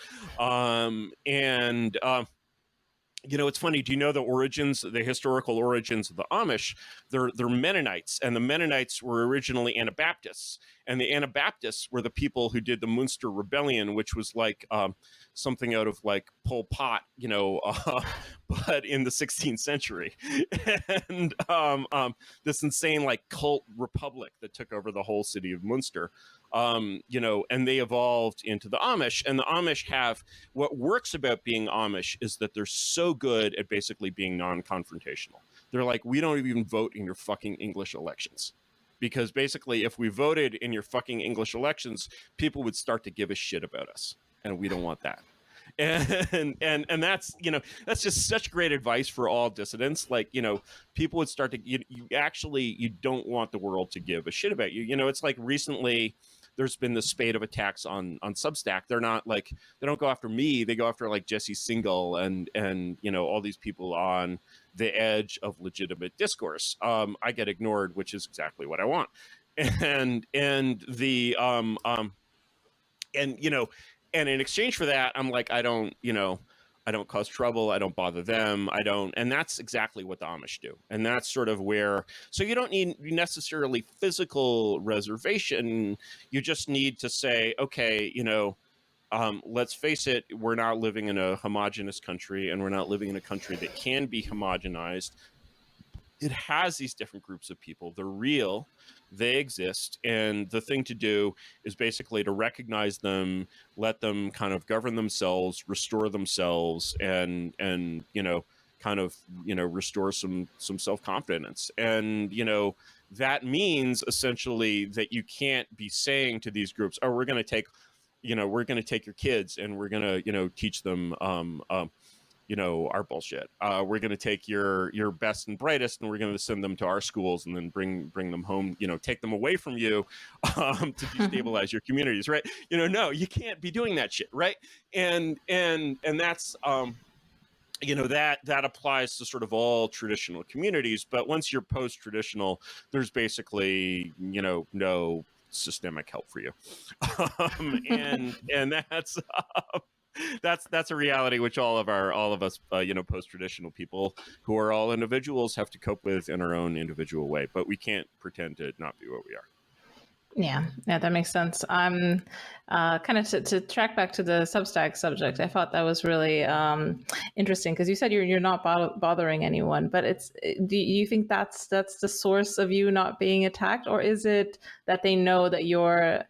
It's funny. Do you know the historical origins of the Amish? They're Mennonites, and the Mennonites were originally Anabaptists, and the Anabaptists were the people who did the Munster Rebellion, which was like something out of like Pol Pot, but in the 16th century, and this insane like cult republic that took over the whole city of Munster. And they evolved into the Amish, and the Amish have what works about being Amish is that they're so good at basically being non-confrontational. They're like, we don't even vote in your fucking English elections, because basically if we voted in your fucking English elections, people would start to give a shit about us, and we don't want that. And that's, that's just such great advice for all dissidents. Like, people would start to, you don't want the world to give a shit about you. It's like recently there's been this spate of attacks on Substack. They're not like, they don't go after me. They go after like Jesse Singal and all these people on the edge of legitimate discourse. I get ignored, which is exactly what I want. And in exchange for that, I'm like, I don't I don't cause trouble, I don't bother them, I don't, and that's exactly what the Amish do. And that's sort of where, so you don't need necessarily physical reservation, you just need to say, okay, let's face it, we're not living in a homogenous country, and we're not living in a country that can be homogenized. It has these different groups of people. They're real, they exist, and the thing to do is basically to recognize them, let them kind of govern themselves, restore themselves, and kind of restore some self-confidence. And that means essentially that you can't be saying to these groups, oh, we're going to take your kids and we're going to teach them our bullshit. We're going to take your best and brightest, and we're going to send them to our schools, and then bring them home. Take them away from you to destabilize your communities, right? No, you can't be doing that shit, right? And that's that applies to sort of all traditional communities. But once you're post-traditional, there's basically no systemic help for you, and that's a reality which all of us post-traditional people who are all individuals have to cope with in our own individual way. But we can't pretend to not be what we are. Yeah, that makes sense. Kind of to track back to the Substack subject, I thought that was really interesting, because you said you're not bothering anyone, but do you think that's the source of you not being attacked, or is it that they know that you're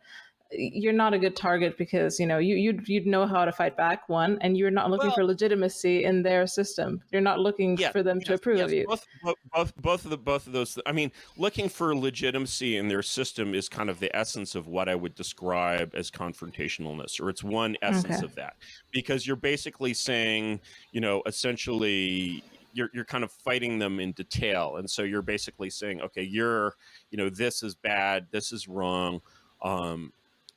not a good target because you'd know how to fight back, one, and you're not looking for legitimacy in their system. You're not looking for them to approve of you. Both of those. I mean, looking for legitimacy in their system is kind of the essence of what I would describe as confrontationalness, or it's one essence of that, because you're basically saying, essentially, you're kind of fighting them in detail, and so you're basically saying, okay, this is bad, this is wrong.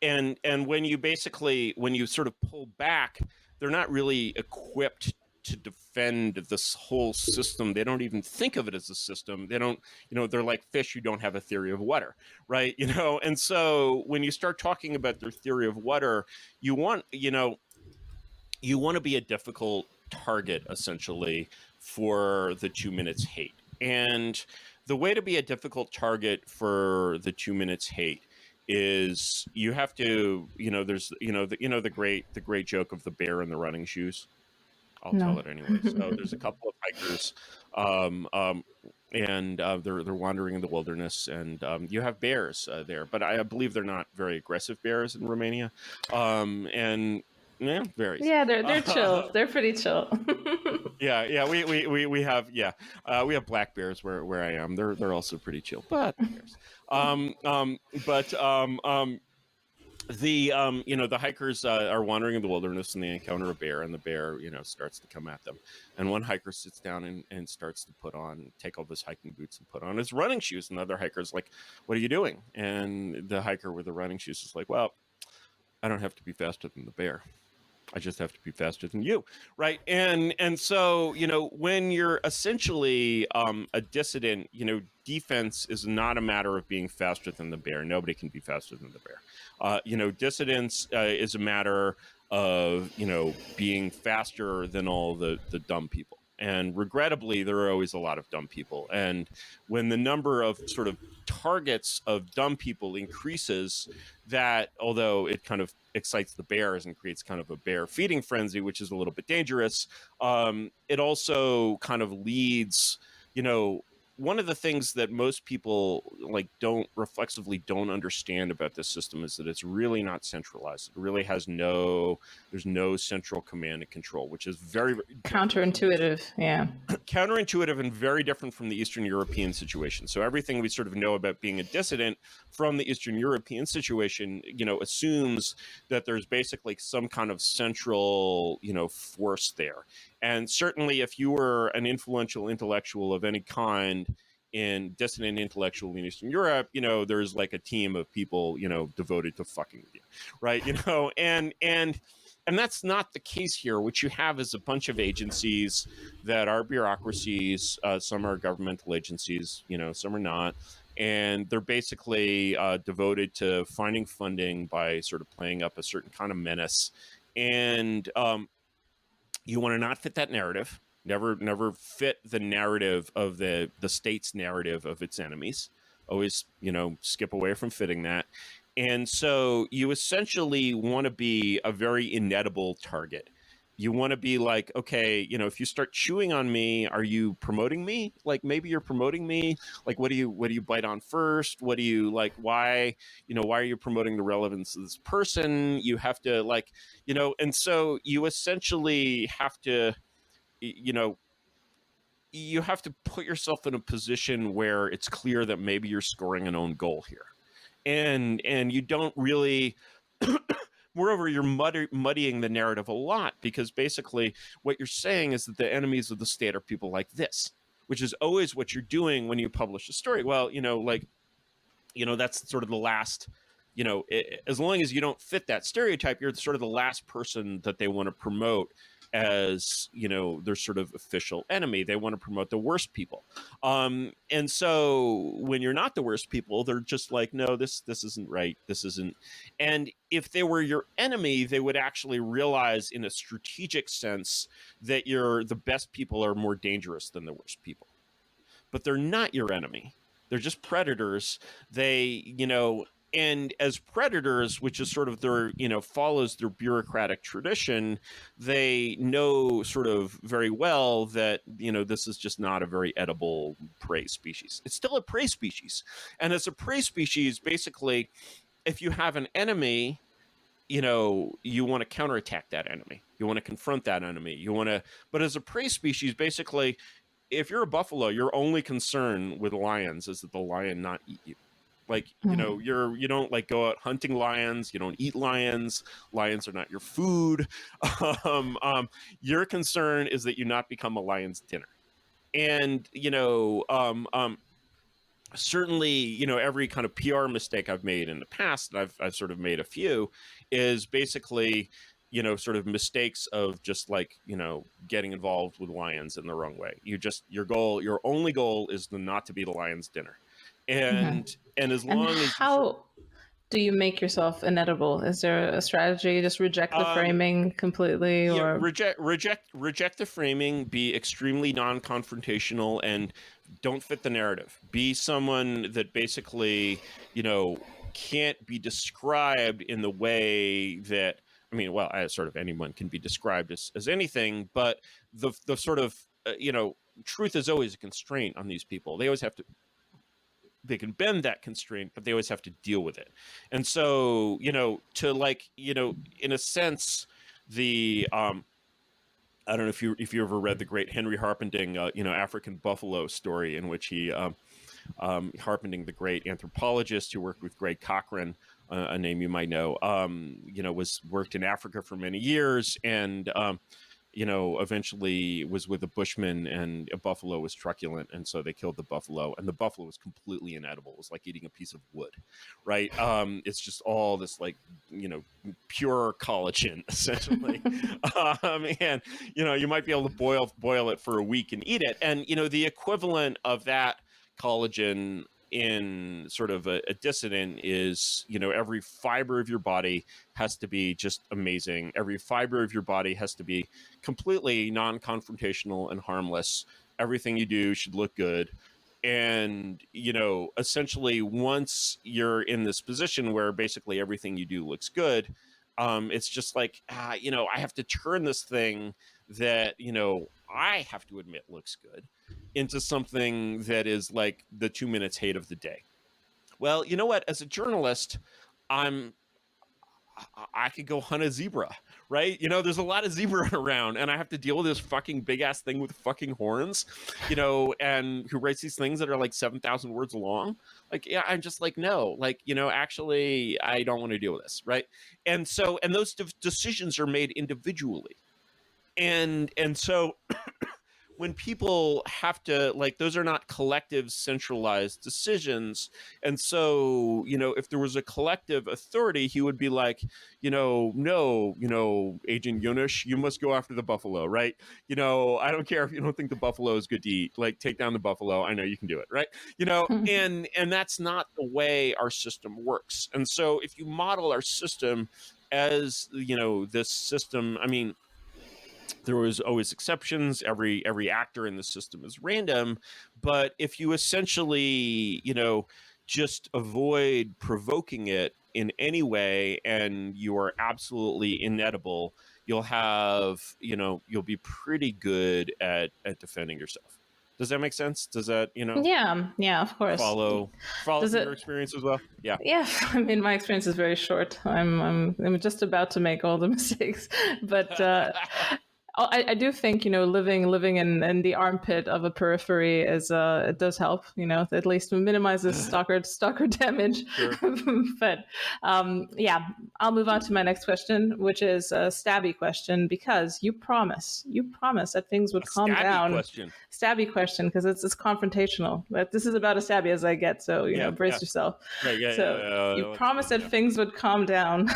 And when you sort of pull back, they're not really equipped to defend this whole system. They don't even think of it as a system. They don't, they're like fish who don't have a theory of water, right? And so when you start talking about their theory of water, you want to be a difficult target, essentially, for the 2 minutes hate. And the way to be a difficult target for the 2 minutes hate is you have to, there's, the great joke of the bear in the running shoes. I'll tell it anyway. So there's a couple of hikers, and they're wandering in the wilderness, and you have bears there, but I believe they're not very aggressive bears in Romania, and yeah, varies. Yeah, they're chill. They're pretty chill. Yeah. We have black bears where I am. They're also pretty chill, but bears. The hikers are wandering in the wilderness, and they encounter a bear, and the bear starts to come at them, and one hiker sits down and starts to take off his hiking boots and put on his running shoes, and the other hiker's like, what are you doing? And the hiker with the running shoes is like, well, I don't have to be faster than the bear, I just have to be faster than you, right? And so when you're essentially a dissident, defense is not a matter of being faster than the bear. Nobody can be faster than the bear. Dissidence is a matter of being faster than all the dumb people. And regrettably, there are always a lot of dumb people. And when the number of sort of targets of dumb people increases, that although it kind of excites the bears and creates kind of a bear feeding frenzy, which is a little bit dangerous, it also kind of leads, one of the things that most people don't understand about this system is that it's really not centralized. It really has there's no central command and control, which is very, very counterintuitive. Yeah. Counterintuitive and very different from the Eastern European situation. So everything we sort of know about being a dissident from the Eastern European situation, assumes that there's basically some kind of central, force there. And certainly if you were an influential intellectual of any kind in dissident intellectual in Eastern Europe, there's like a team of people, devoted to fucking with you, right? And that's not the case here. What you have is a bunch of agencies that are bureaucracies. Some are governmental agencies, some are not. And they're basically devoted to finding funding by sort of playing up a certain kind of menace. And You want to not fit that narrative. Never fit the narrative of the state's narrative of its enemies. Always, skip away from fitting that. And so you essentially want to be a very inedible target. You want to be like, okay, if you start chewing on me, are you promoting me? Like, maybe you're promoting me. Like, what do you bite on first? What do you like? Why are you promoting the relevance of this person? You have to and so you essentially have to, you have to put yourself in a position where it's clear that maybe you're scoring an own goal here, and you don't really. Moreover, you're muddying the narrative a lot, because basically what you're saying is that the enemies of the state are people like this, which is always what you're doing when you publish a story. Well, that's sort of the last, as long as you don't fit that stereotype, you're sort of the last person that they want to promote as, their sort of official enemy. They want to promote the worst people. And so when you're not the worst people, they're just like, no, this isn't right. This isn't. And if they were your enemy, they would actually realize in a strategic sense that the best people are more dangerous than the worst people. But they're not your enemy. They're just predators. They, and as predators, which is sort of their, follows their bureaucratic tradition, they know sort of very well that, this is just not a very edible prey species. It's still a prey species. And as a prey species, basically, if you have an enemy, you want to counterattack that enemy. You want to confront that enemy. But as a prey species, basically, if you're a buffalo, your only concern with lions is that the lion not eat you. Like, you don't like go out hunting lions. You don't eat lions. Lions are not your food. Your concern is that you not become a lion's dinner. And, certainly, every kind of PR mistake I've made in the past, and I've sort of made a few, is basically, sort of mistakes of just like, getting involved with lions in the wrong way. Your only goal is not to be the lion's dinner. And as long as how do you make yourself inedible? Is there a strategy? Just reject the framing completely, or reject the framing. Be extremely non-confrontational and don't fit the narrative. Be someone that basically, can't be described in the way that. I mean, well, sort of anyone can be described as anything, but the sort of truth is always a constraint on these people. They always have to. They can bend that constraint, but they always have to deal with it. And so, to like, in a sense, the I don't know if you ever read the great Henry Harpending, African buffalo story, in which he Harpending, the great anthropologist who worked with Greg Cochran, a name you might know, worked in Africa for many years, and eventually was with a bushman, and a buffalo was truculent, and so they killed the buffalo, and the buffalo was completely inedible. It was like eating a piece of wood, right? It's just all this like, pure collagen, essentially. And, you might be able to boil it for a week and eat it. And, the equivalent of that collagen in sort of a dissident is, every fiber of your body has to be just amazing. Every fiber of your body has to be completely non-confrontational and harmless. Everything you do should look good. And, essentially, once you're in this position where basically everything you do looks good, it's just like, I have to turn this thing that, I have to admit looks good into something that is like the 2 minutes hate of the day. Well, you know what? As a journalist, I could go hunt a zebra, right? There's a lot of zebra around, and I have to deal with this fucking big ass thing with fucking horns, and who writes these things that are like 7,000 words long. Like, yeah, I'm just like, no, like, actually, I don't want to deal with this, right? And so, and those decisions are made individually, and so. When people have to, like, those are not collective centralized decisions. And so, if there was a collective authority, he would be like, no, Agent Yunush, you must go after the buffalo, right? I don't care if you don't think the buffalo is good to eat, like, take down the buffalo. I know you can do it, right? And that's not the way our system works. And so if you model our system as, this system, I mean, There was always exceptions. Every actor in the system is random, but if you essentially, just avoid provoking it in any way, and you are absolutely inedible, you'll be pretty good at defending yourself. Does that make sense? Does that, Yeah, of course. follow Does from it? your experience as well? Yeah. Yeah, I mean, my experience is very short. I'm just about to make all the mistakes, but I do think living in the armpit of a periphery is it does help. At least minimizes stalker damage. Sure. But yeah, I'll move on to my next question, which is a stabby question, because you promised that things would calm down. Question. Stabby question, because it's confrontational. But this is about as stabby as I get, so brace yourself. Right, You promised that things would calm down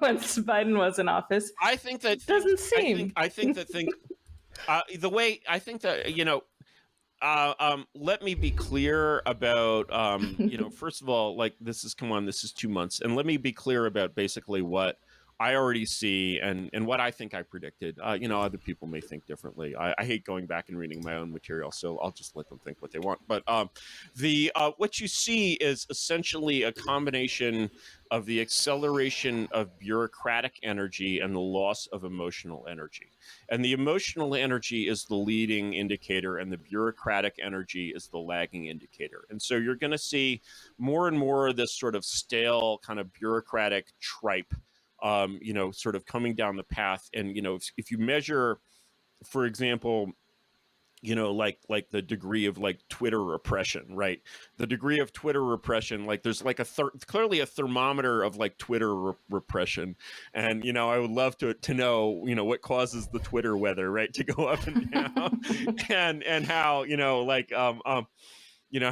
once Biden was in office. I think that doesn't seem. I think that the way I think that let me be clear about first of all, like, this is 2 months, and let me be clear about basically what I already see and what I think I predicted. Other people may think differently. I hate going back and reading my own material, so I'll just let them think what they want. But what you see is essentially a combination of the acceleration of bureaucratic energy and the loss of emotional energy. And the emotional energy is the leading indicator, and the bureaucratic energy is the lagging indicator. And so you're going to see more and more of this sort of stale kind of bureaucratic tripe, sort of coming down the path. And, if you measure, for example, like the degree of like Twitter repression, right? The degree of Twitter repression, like there's like clearly a thermometer of like Twitter repression. And, I would love to know, what causes the Twitter weather, right, to go up and down and how,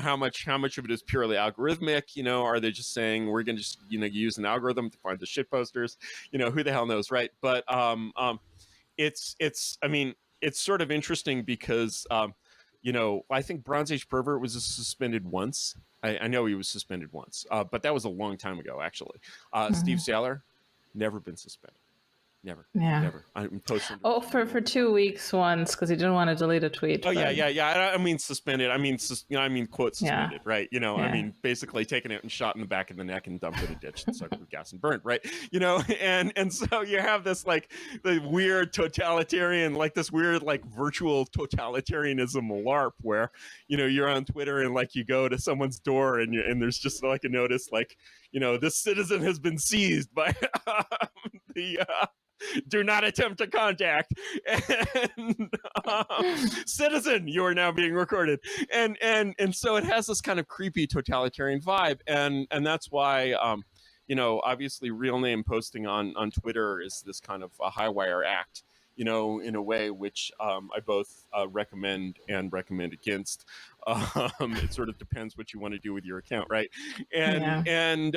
how much of it is purely algorithmic? Are they just saying we're going to just, use an algorithm to find the shit posters? Who the hell knows, right? But it's sort of interesting because, I think Bronze Age Pervert was suspended once. I know he was suspended once, but that was a long time ago, actually. Steve Saylor, never been suspended. Never. I'm posting. Oh, for 2 weeks once, because he didn't want to delete a tweet. Oh, but... yeah. I mean suspended. I mean quote suspended, right? I mean basically taken it and shot in the back of the neck and dumped in a ditch and sucked with gas and burned, right? And so you have this like the weird totalitarian, like this weird like virtual totalitarianism LARP where you're on Twitter and like you go to someone's door and there's just like a notice like this citizen has been seized by the. Do not attempt to contact. And citizen, you are now being recorded. And so it has this kind of creepy totalitarian vibe. And that's why obviously real name posting on Twitter is this kind of a high wire act, in a way which I both recommend and recommend against. It sort of depends what you want to do with your account, right? And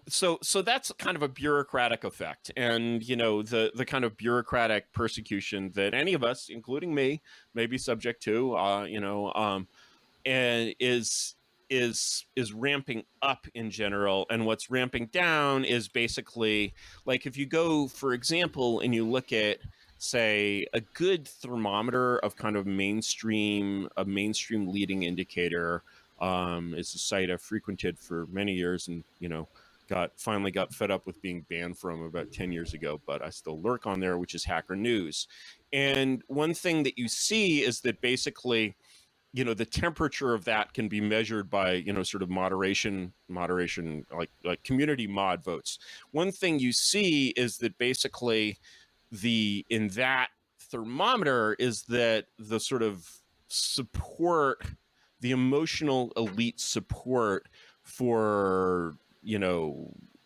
so that's kind of a bureaucratic effect, and the kind of bureaucratic persecution that any of us, including me, may be subject to, and is ramping up in general. And what's ramping down is basically like if you go, for example, and you look at, say, a good thermometer of kind of mainstream leading indicator. Is a site I've frequented for many years and, finally got fed up with being banned from about 10 years ago, but I still lurk on there, which is Hacker News. And one thing that you see is that basically, the temperature of that can be measured by, sort of moderation, like community mod votes. One thing you see is that basically in that thermometer is that the sort of support, the emotional elite support for,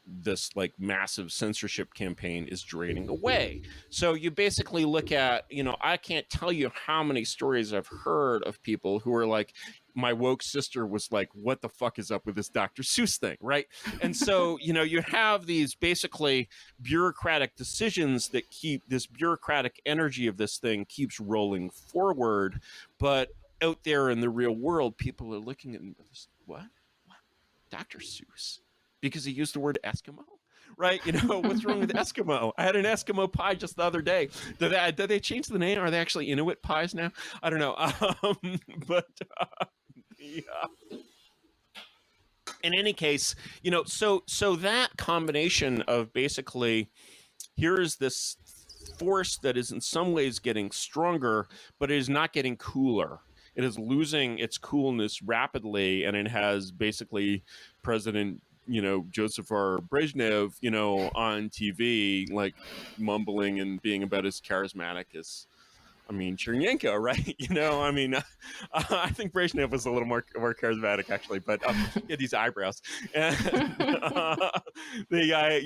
this like massive censorship campaign is draining away. So you basically look at, I can't tell you how many stories I've heard of people who are like, my woke sister was like, what the fuck is up with this Dr. Seuss thing, right? And so, you have these basically bureaucratic decisions that keep this bureaucratic energy of this thing keeps rolling forward, but out there in the real world, people are looking at what? Dr. Seuss, because he used the word Eskimo. right? What's wrong with Eskimo? I had an Eskimo pie just the other day. Did they change the name? Are they actually Inuit pies now? I don't know. But yeah. In any case, so that combination of basically, here is this force that is in some ways getting stronger, but it is not getting cooler. It is losing its coolness rapidly, and it has basically President, Joseph R. Brezhnev, on TV, like mumbling and being about as charismatic as, Chernyenko, right? I think Brezhnev was a little more charismatic, actually, but he had these eyebrows, and the guy,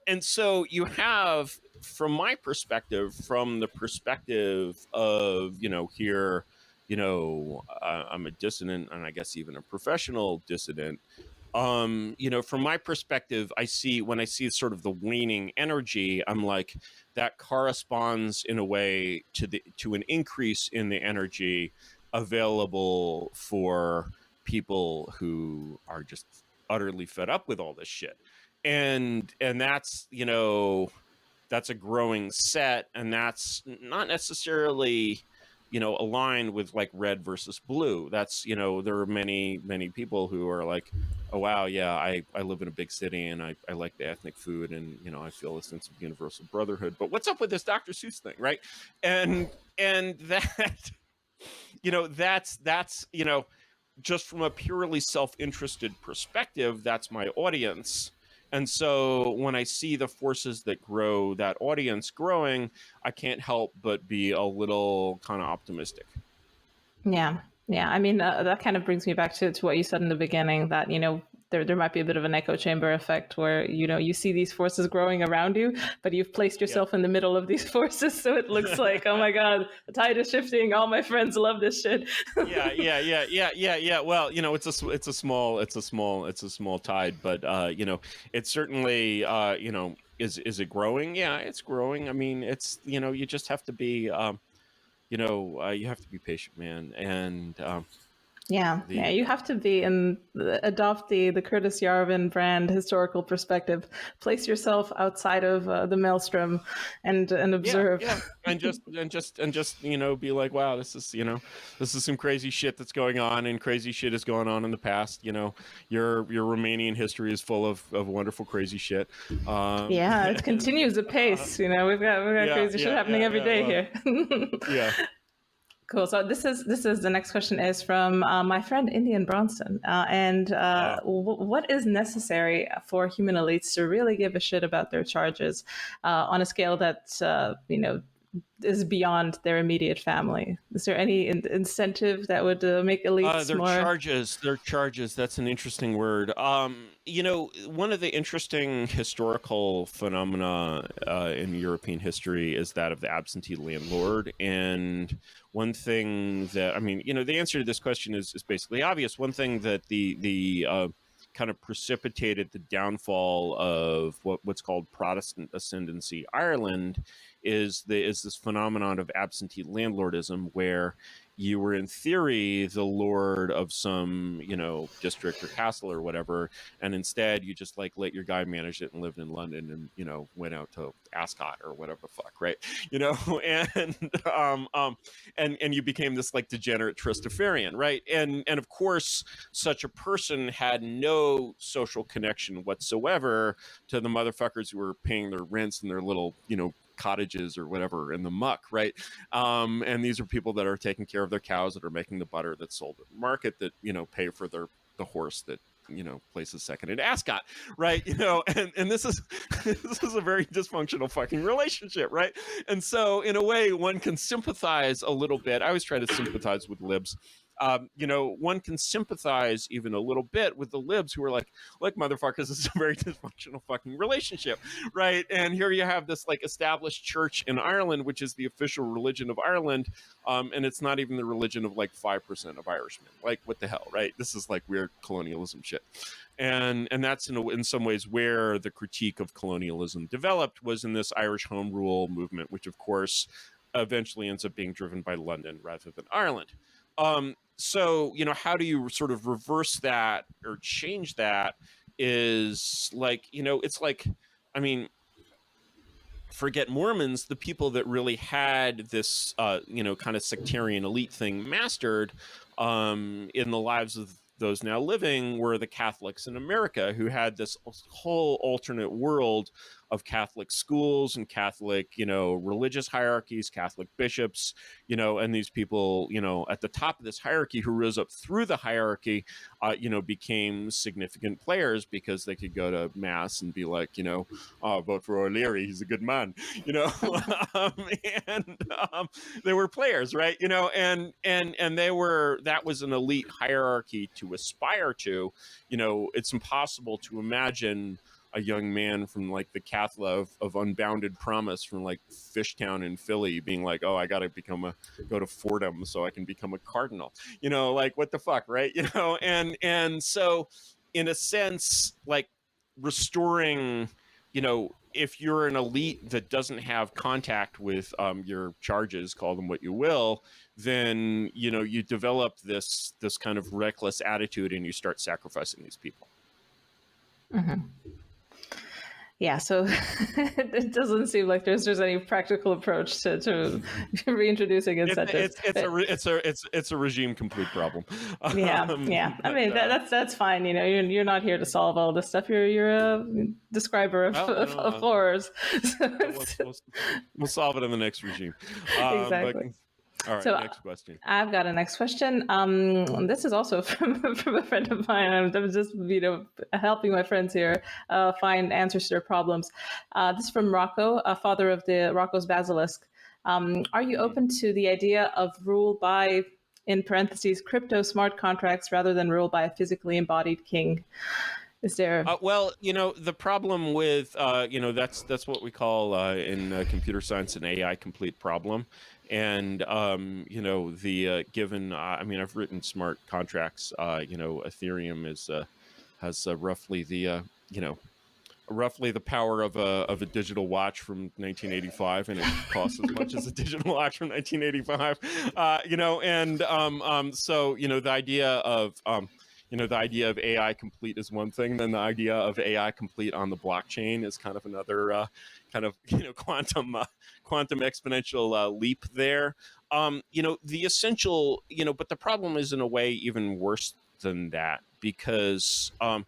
and so you have, from my perspective, from the perspective of, here, I'm a dissident, and I guess even a professional dissident. From my perspective, when I see sort of the waning energy, I'm like, that corresponds in a way to an increase in the energy available for people who are just utterly fed up with all this shit. And that's, that's a growing set, and that's not necessarily, aligned with like red versus blue. That's, there are many people who are like, oh wow, yeah, I live in a big city, and I like the ethnic food, and I feel a sense of universal brotherhood, but what's up with this Dr. Seuss thing, right? And that that's just from a purely self-interested perspective, that's my audience. And so when I see the forces that grow that audience growing, I can't help but be a little kind of optimistic. Yeah. That kind of brings me back to what you said in the beginning, that, there might be a bit of an echo chamber effect where, you see these forces growing around you, but you've placed yourself in the middle of these forces. So it looks like, oh my God, the tide is shifting. All my friends love this shit. Yeah. Well, it's a small tide, but, it's certainly, is it growing? Yeah, it's growing. It's, you just have to be, you have to be patient, man. And you have to be adopt the Curtis Yarvin brand historical perspective. Place yourself outside of the maelstrom and observe. Yeah. and just be like, wow, this is some crazy shit that's going on, and crazy shit is going on in the past. Your Romanian history is full of wonderful crazy shit. It continues apace. We've got crazy shit happening every day here. Yeah. Cool. So this is the next question is from my friend Indian Bronson, what is necessary for human elites to really give a shit about their charges on a scale that is beyond their immediate family? Is there any incentive that would make elites their more? Their charges. That's an interesting word. One of the interesting historical phenomena in European history is that of the absentee landlord. And one thing that, the answer to this question is basically obvious. One thing that the kind of precipitated the downfall of what's called Protestant ascendancy Ireland is this phenomenon of absentee landlordism, where you were in theory the lord of some, district or castle or whatever, and instead you just like let your guy manage it and lived in London and, went out to Ascot or whatever the fuck, right? And you became this like degenerate Tristafarian, right? And of course, such a person had no social connection whatsoever to the motherfuckers who were paying their rents in their little, cottages or whatever in the muck, right? And these are people that are taking care of their cows, that are making the butter that's sold at the market, that pay for the horse that places second in Ascot, right? And this is a very dysfunctional fucking relationship, right? And so in a way, one can sympathize a little bit. I always try to sympathize with libs. One can sympathize even a little bit with the libs who are like motherfuckers, this is a very dysfunctional fucking relationship, right? And here you have this like established church in Ireland, which is the official religion of Ireland, and it's not even the religion of like 5% of Irishmen. Like, what the hell, right? This is like weird colonialism shit. And that's in some ways where the critique of colonialism developed, was in this Irish Home Rule movement, which of course eventually ends up being driven by London rather than Ireland. So, how do you sort of reverse that or change that? is like, it's like, I mean, forget Mormons, the people that really had this, kind of sectarian elite thing mastered in the lives of those now living were the Catholics in America, who had this whole alternate world of Catholic schools and Catholic, religious hierarchies, Catholic bishops, and these people, at the top of this hierarchy who rose up through the hierarchy, became significant players because they could go to mass and be like, vote for O'Leary, he's a good man, and they were players, right? And that was an elite hierarchy to aspire to. It's impossible to imagine a young man from like the Catholic of unbounded promise from like Fishtown in Philly being like, oh, I got to go to Fordham so I can become a cardinal, like what the fuck, right? And so in a sense, like restoring, if you're an elite that doesn't have contact with your charges, call them what you will, then, you develop this kind of reckless attitude and you start sacrificing these people. Mm-hmm. Yeah, so it doesn't seem like there's any practical approach to reintroducing incentives. It's a regime complete problem. Yeah. I mean that's fine. You're not here to solve all this stuff. You're a describer of horrors. We'll solve it in the next regime. Exactly. All right, so next question. I've got a next question. This is also from a friend of mine. I'm just, helping my friends here find answers to their problems. This is from Rocco, father of the Rocco's Basilisk. Are you open to the idea of rule by, in parentheses, crypto smart contracts rather than rule by a physically embodied king? Is there? Well, the problem with, that's what we call in computer science an AI complete problem. And, given, I've written smart contracts, Ethereum has roughly the power of a digital watch from 1985, and it costs as much as a digital watch from 1985. So, the idea of AI complete is one thing. Then the idea of AI complete on the blockchain is kind of another quantum exponential leap there. The essential, but the problem is in a way even worse than that, because there's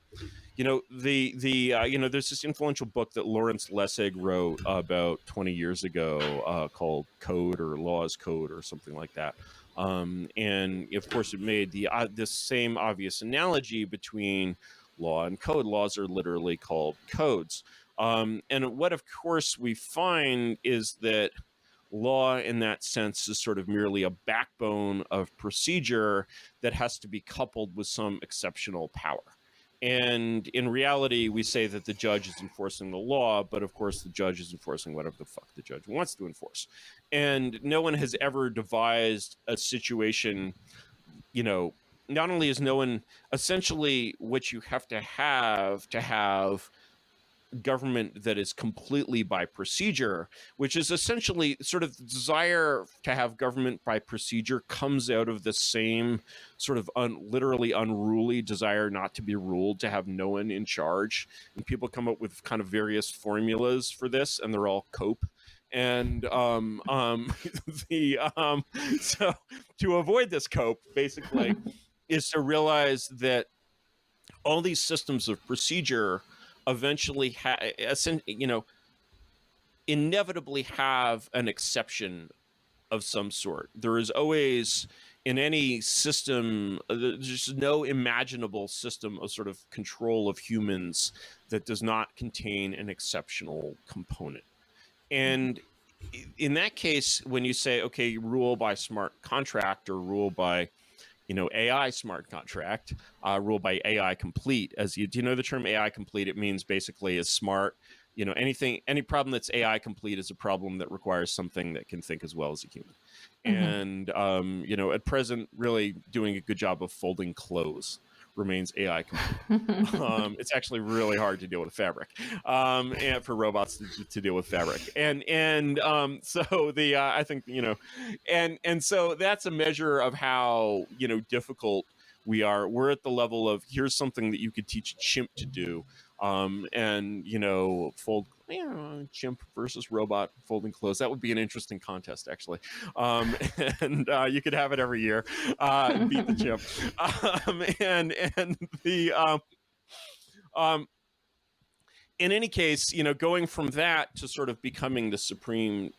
this influential book that Lawrence Lessig wrote about 20 years ago called Code or Laws Code or something like that. And of course, it made this same obvious analogy between law and code. Laws are literally called codes. And what, of course, we find is that law in that sense is sort of merely a backbone of procedure that has to be coupled with some exceptional power. And in reality, we say that the judge is enforcing the law, but of course the judge is enforcing whatever the fuck the judge wants to enforce. And no one has ever devised a situation, not only is no one, essentially what you have to have government that is completely by procedure, which is essentially sort of the desire to have government by procedure comes out of the same sort of literally unruly desire not to be ruled, to have no one in charge. And people come up with kind of various formulas for this, and they're all cope. And so to avoid this cope, basically, is to realize that all these systems of procedure eventually inevitably have an exception of some sort. There is always, in any system, there's no imaginable system of sort of control of humans that does not contain an exceptional component. And in that case, when you say, okay, you rule by smart contract or rule by AI smart contract, rule by AI complete. Do you know the term AI complete? It means basically is smart. Any problem that's AI complete is a problem that requires something that can think as well as a human. Mm-hmm. And, at present, really doing a good job of folding clothes remains AI complete. It's actually really hard to deal with fabric, and for robots to deal with fabric. So I think, and so that's a measure of how, difficult we're at the level of, here's something that you could teach a chimp to do. And chimp versus robot folding clothes. That would be an interesting contest, actually. And you could have it every year. Beat the chimp. And the in any case, going from that to sort of becoming the supreme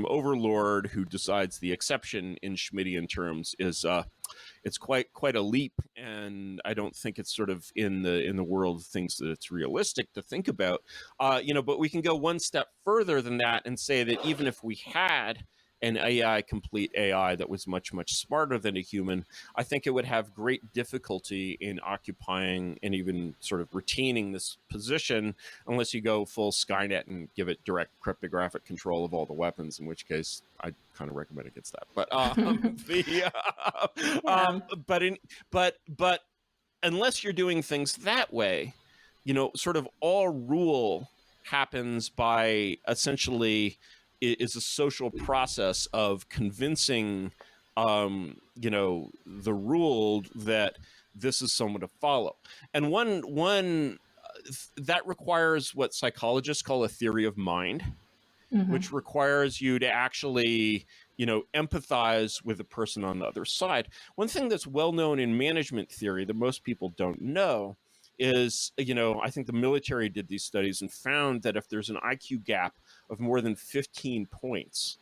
overlord who decides the exception in Schmittian terms is it's quite a leap, and I don't think it's sort of in the world of things that it's realistic to think about. But we can go one step further than that and say that even if we had an complete AI that was much, much smarter than a human, I think it would have great difficulty in occupying and even sort of retaining this position unless you go full Skynet and give it direct cryptographic control of all the weapons, in which case I kind of recommend against that. But but unless you're doing things that way, sort of all rule happens by essentially is a social process of convincing the ruled that this is someone to follow. And one that requires what psychologists call a theory of mind, which requires you to actually empathize with the person on the other side. One thing that's well known in management theory that most people don't know is, I think the military did these studies and found that if there's an IQ gap of more than 15 points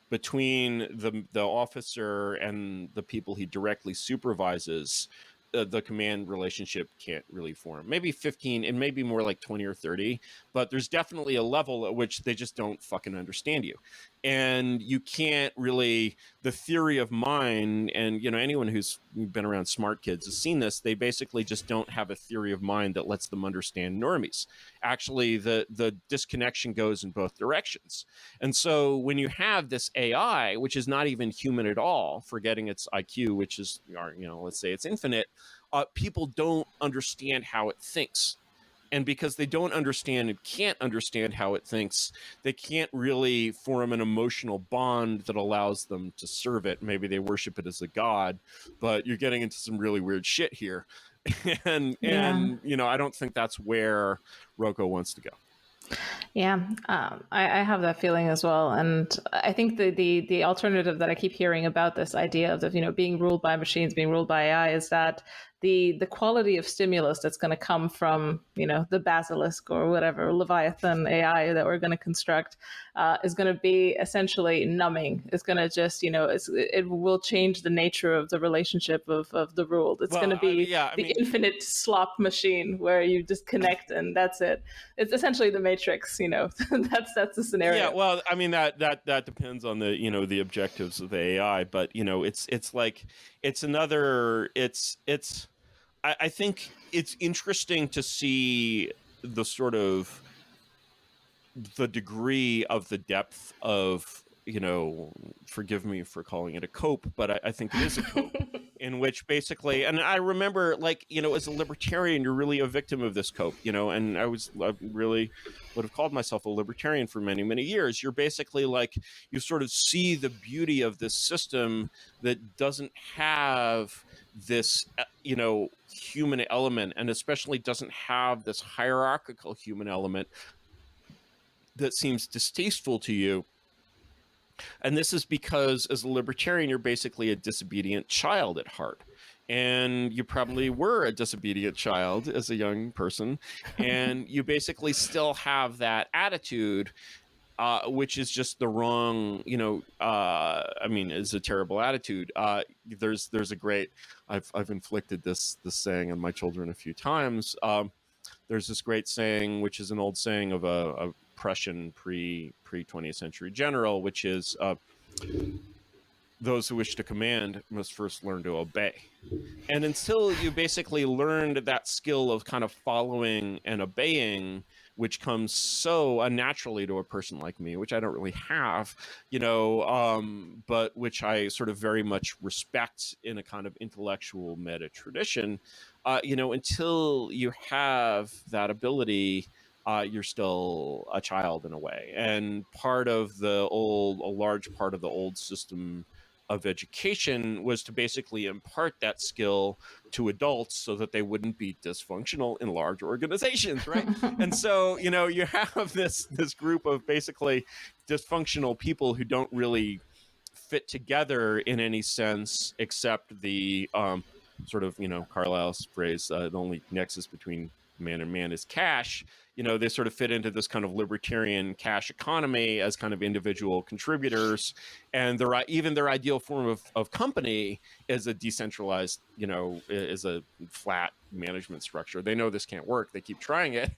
between the officer and the people he directly supervises, the command relationship can't really form. Maybe 15, and maybe more like 20 or 30, but there's definitely a level at which they just don't fucking understand you. And you can't really, the theory of mind, and anyone who's been around smart kids has seen this, they basically just don't have a theory of mind that lets them understand normies. Actually, the disconnection goes in both directions. And so when you have this AI, which is not even human at all, forgetting its IQ, which is, let's say it's infinite, people don't understand how it thinks. And because they don't understand and can't understand how it thinks, they can't really form an emotional bond that allows them to serve it. Maybe they worship it as a god, but you're getting into some really weird shit here. And I don't think that's where Rocco wants to go. Yeah, I have that feeling as well, and I think the alternative that I keep hearing about this idea of being ruled by machines, being ruled by AI, is that the quality of stimulus that's going to come from the basilisk or whatever Leviathan AI that we're going to construct is going to be essentially numbing. It's going to just it will change the nature of the relationship of the ruled. It's going to be the infinite slop machine where you just connect and that's it. It's essentially the Matrix. That's the scenario. Yeah, well, I mean that depends on the the objectives of the AI, but it's like it's another I think it's interesting to see the sort of the degree of the depth of forgive me for calling it a cope, but I think it is a cope in which basically, and I remember as a libertarian, you're really a victim of this cope, and I really would have called myself a libertarian for many, many years. You're basically you sort of see the beauty of this system that doesn't have this, human element, and especially doesn't have this hierarchical human element that seems distasteful to you. And this is because as a libertarian, you're basically a disobedient child at heart. And you probably were a disobedient child as a young person. And you basically still have that attitude, which is just the wrong, is a terrible attitude. There's a great, I've inflicted this saying on my children a few times. There's this great saying, which is an old saying of a Prussian pre-20th century general, which is those who wish to command must first learn to obey. And until you basically learned that skill of kind of following and obeying, which comes so unnaturally to a person like me, which I don't really have, but which I sort of very much respect in a kind of intellectual meta tradition, until you have that ability, you're still a child in a way. And a large part of the old system of education was to basically impart that skill to adults so that they wouldn't be dysfunctional in large organizations, right? And so, you know, you have this group of basically dysfunctional people who don't really fit together in any sense, except the sort of, you know, Carlyle's phrase, the only nexus between man and man is cash. You know, they sort of fit into this kind of libertarian cash economy as kind of individual contributors, and even their ideal form of company is a decentralized, you know, is a flat management structure. They know this can't work. They keep trying it,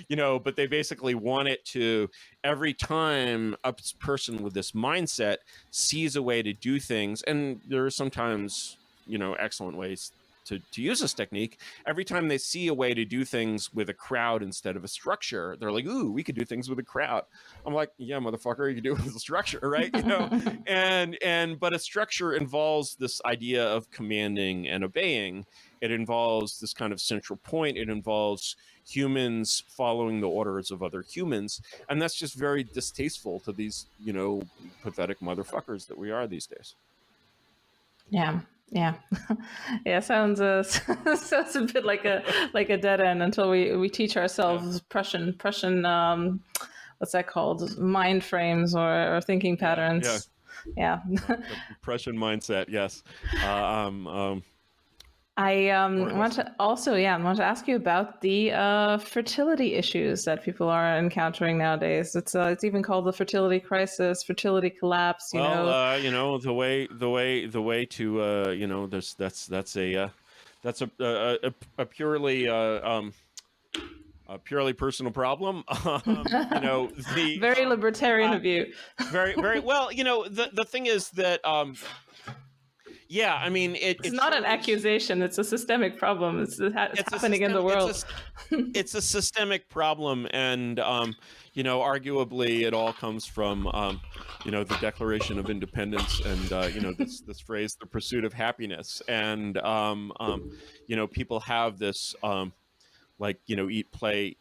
you know, but they basically want it to, every time a person with this mindset sees a way to do things, and there are sometimes, you know, excellent ways to use this technique. Every time they see a way to do things with a crowd instead of a structure, they're like, ooh, we could do things with a crowd. I'm like, yeah, motherfucker, you can do it with a structure, right? You know, but a structure involves this idea of commanding and obeying. It involves this kind of central point. It involves humans following the orders of other humans. And that's just very distasteful to these, you know, pathetic motherfuckers that we are these days. Yeah. Yeah, yeah. Sounds sounds a bit like a dead end until we teach ourselves Prussian what's that called, mind frames or thinking patterns. Yeah. The Prussian mindset. Yes. I want to ask you about the fertility issues that people are encountering nowadays. It's even called the fertility crisis, fertility collapse. You know, the way to you know, that's a purely a purely personal problem. You know, the very libertarian of you. Very well. You know, the thing is that. Yeah, I mean, it's not an accusation. It's a systemic problem. It's happening in the world. It's a systemic problem, and you know, arguably, it all comes from you know, the Declaration of Independence, and you know, this phrase, the pursuit of happiness, and you know, people have this like, you know, eat, pray,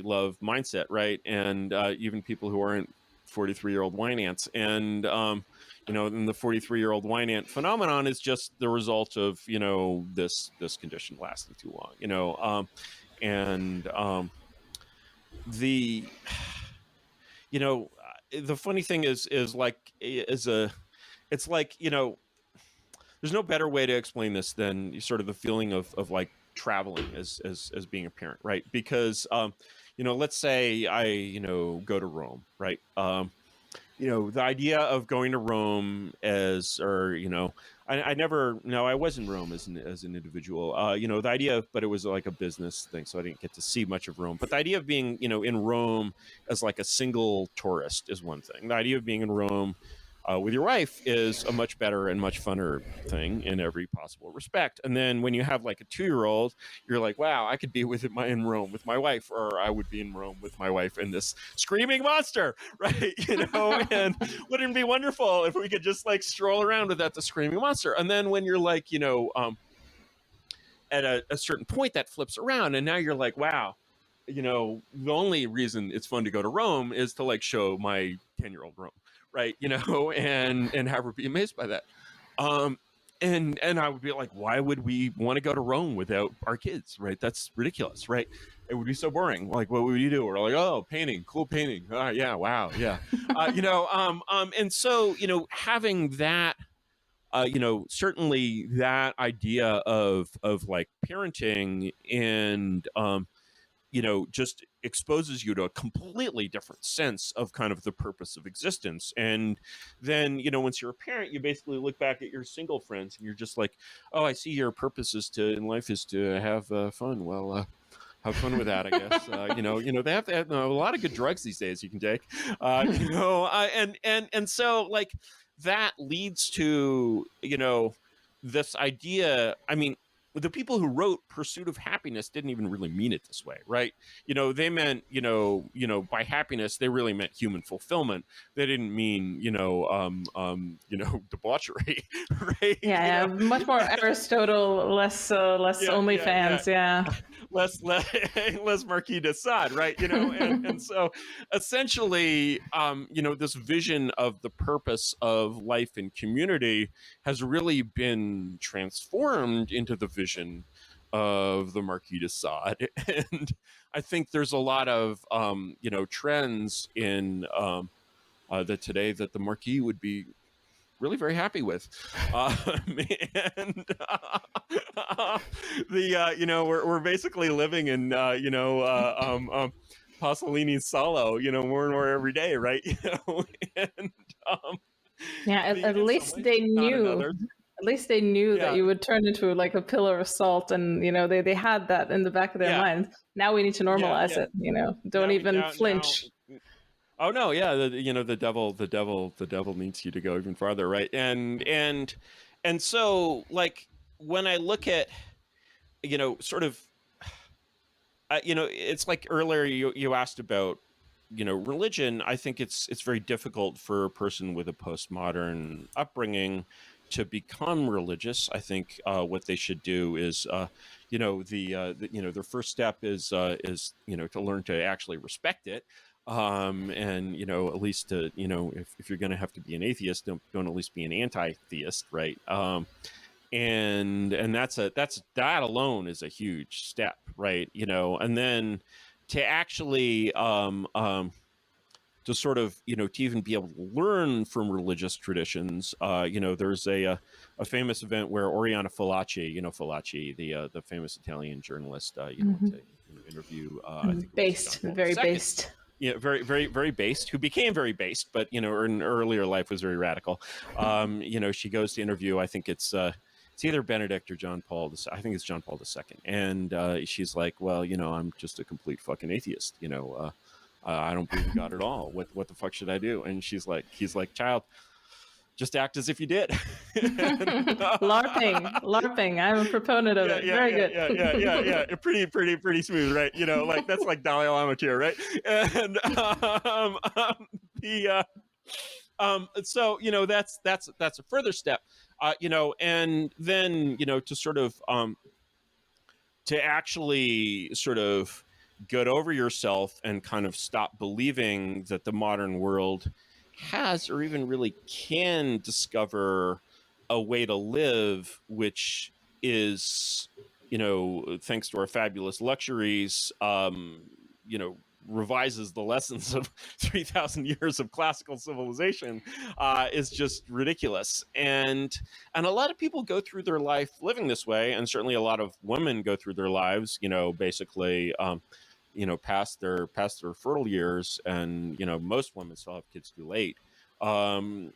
love mindset, right? And even people who aren't 43-year-old wine ants, and you know, and the 43-year-old wine ant phenomenon is just the result of, you know, this condition lasting too long, you know, and the, you know, the funny thing is like, it's like, you know, there's no better way to explain this than sort of the feeling of like traveling as being a parent, right? Because you know, let's say I, you know, go to Rome, right? You know, the idea of going to Rome as, or, you know, I never, no, I was in Rome as an individual, you know, the idea, but it was like a business thing, so I didn't get to see much of Rome. But the idea of being, you know, in Rome as like a single tourist is one thing. The idea of being in Rome with your wife is a much better and much funner thing in every possible respect. And then when you have like a 2-year-old, you're like, wow, I could be in Rome with my wife, or I would be in Rome with my wife and this screaming monster, right? You know, and wouldn't it be wonderful if we could just like stroll around without the screaming monster? And then when you're like, you know, at a certain point that flips around, and now you're like, wow, you know, the only reason it's fun to go to Rome is to like show my 10-year-old Rome. Right, you know, and have her be amazed by that, and I would be like, why would we want to go to Rome without our kids? Right, that's ridiculous, right? It would be so boring. Like, what would you do? We're like, oh, painting, cool painting. Yeah, wow, yeah, you know, and so, you know, having that, you know, certainly that idea of like parenting and you know, just exposes you to a completely different sense of kind of the purpose of existence. And then, you know, once you're a parent, you basically look back at your single friends and you're just like, oh, I see your purpose in life is to have fun. Well, have fun with that, I guess. You know, they have to have a lot of good drugs these days you can take, you know, and so like that leads to, you know, this idea. I mean, the people who wrote Pursuit of Happiness didn't even really mean it this way, right? You know, they meant, you know, by happiness, they really meant human fulfillment. They didn't mean, you know, debauchery, right? Yeah, you know? much more Aristotle, less OnlyFans, yeah. less Marquis de Sade, right? And so essentially, this vision of the purpose of life and community has really been transformed into the vision of the Marquis de Sade. And I think there's a lot of, trends in that today that the Marquis would be really very happy with. And we're basically living in, Pasolini's Salo, more and more every day, right? And at least they knew. At least they knew that you would turn into like a pillar of salt, and they had that in the back of their minds. Now we need to normalize it. Don't even flinch. Oh no, yeah, the devil needs you to go even farther, right? And so, like, when I look at, sort of, it's like earlier you asked about, religion. I think it's very difficult for a person with a postmodern upbringing to become religious. I think what they should do is, their first step is to learn to actually respect it. And at least to, if you're going to have to be an atheist, don't at least be an anti-theist, right? And that alone is a huge step, right? And then to actually to sort of, to even be able to learn from religious traditions. There's a famous event where Oriana Fallaci, Fallaci, the famous Italian journalist, to interview, I think based, very based. Yeah, very, very, very based, who became very based, but, in earlier life was very radical. She goes to interview, I think it's either Benedict or John Paul. I think it's John Paul II. And she's like, well, I'm just a complete fucking atheist. I don't believe in God at all. What the fuck should I do? And he's like, child, just act as if you did. LARPing. I'm a proponent of it. Very good. Yeah. Pretty smooth, right? Like that's like Dalai Lama tier, right? And so that's a further step, and then to sort of to actually sort of get over yourself and kind of stop believing that the modern world has or even really can discover a way to live which is, thanks to our fabulous luxuries, revises the lessons of 3,000 years of classical civilization, is just ridiculous. And a lot of people go through their life living this way, and certainly a lot of women go through their lives, basically past their fertile years, and most women still have kids too late, but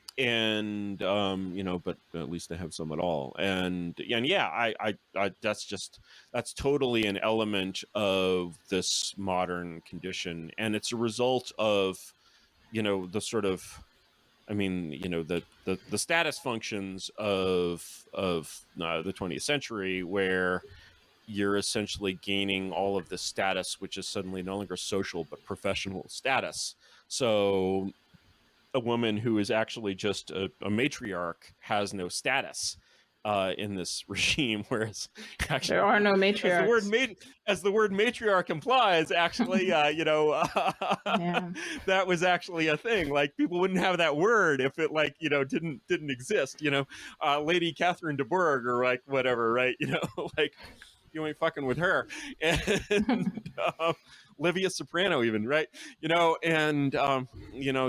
at least they have some at all. And yeah, I that's totally an element of this modern condition, and it's a result of the sort of, the status functions of the 20th century, where you're essentially gaining all of this status, which is suddenly no longer social, but professional status. So a woman who is actually just a matriarch has no status in this regime, whereas actually there are no matriarchs. As the word matriarch implies, actually, that was actually a thing. Like, people wouldn't have that word if it didn't exist. Lady Catherine de Bourgh, or like whatever, right? Like, you ain't fucking with her. And Livia Soprano, even, right? And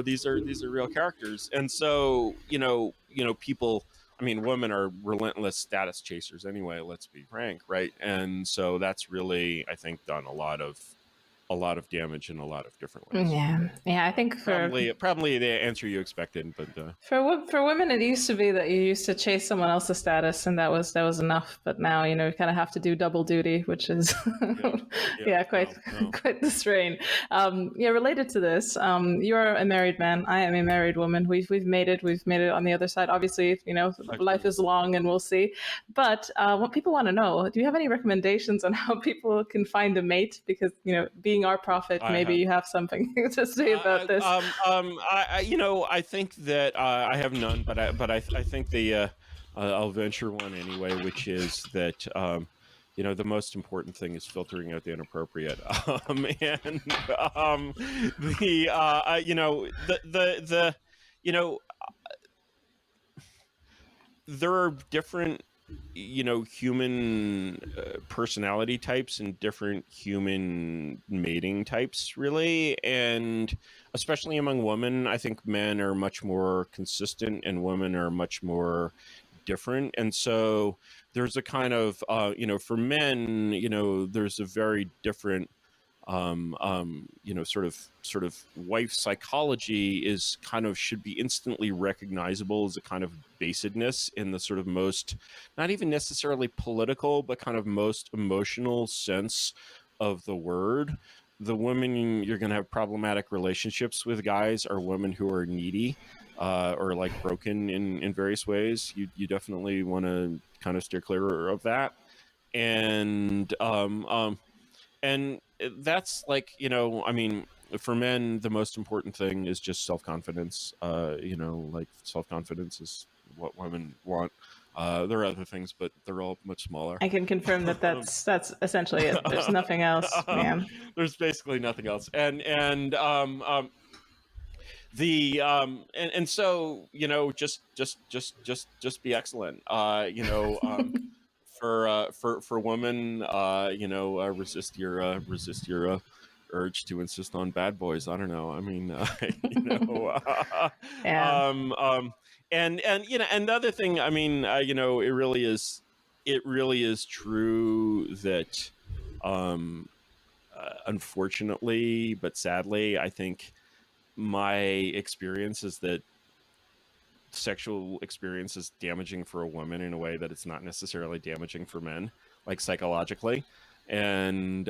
these are real characters. And so people, women are relentless status chasers anyway, let's be frank, right? And so that's really, I think, done a lot of damage in a lot of different ways. Yeah. I think probably the answer you expected, but for women, it used to be that you used to chase someone else's status, and that was enough. But now, you kind of have to do double duty, which is quite the strain. Related to this, you're a married man. I am a married woman. We've made it. We've made it on the other side. Obviously, life is long, and we'll see. But what people want to know: do you have any recommendations on how people can find a mate? Because being our prophet, maybe you have something to say about this. I think that I have none, but I think I'll venture one anyway, which is that the most important thing is filtering out the inappropriate. And there are different, human personality types and different human mating types, really. And especially among women, I think men are much more consistent and women are much more different. And so there's a kind of, for men, there's a very different, sort of wife psychology is kind of should be instantly recognizable as a kind of basedness in the sort of most, not even necessarily political, but kind of most emotional sense of the word. The women you're going to have problematic relationships with guys are women who are needy, or like broken in various ways. You definitely want to kind of steer clear of that. And that's like, for men, the most important thing is just self-confidence. Like self-confidence is what women want. There are other things, but they're all much smaller. I can confirm that's essentially it. There's nothing else, man. There's basically nothing else. And so, just be excellent. For women, resist your urge to insist on bad boys. I don't know. I mean, Yeah. And the other thing, I mean, it really is true that, unfortunately, but sadly, I think my experience is that sexual experience is damaging for a woman in a way that it's not necessarily damaging for men, like psychologically. And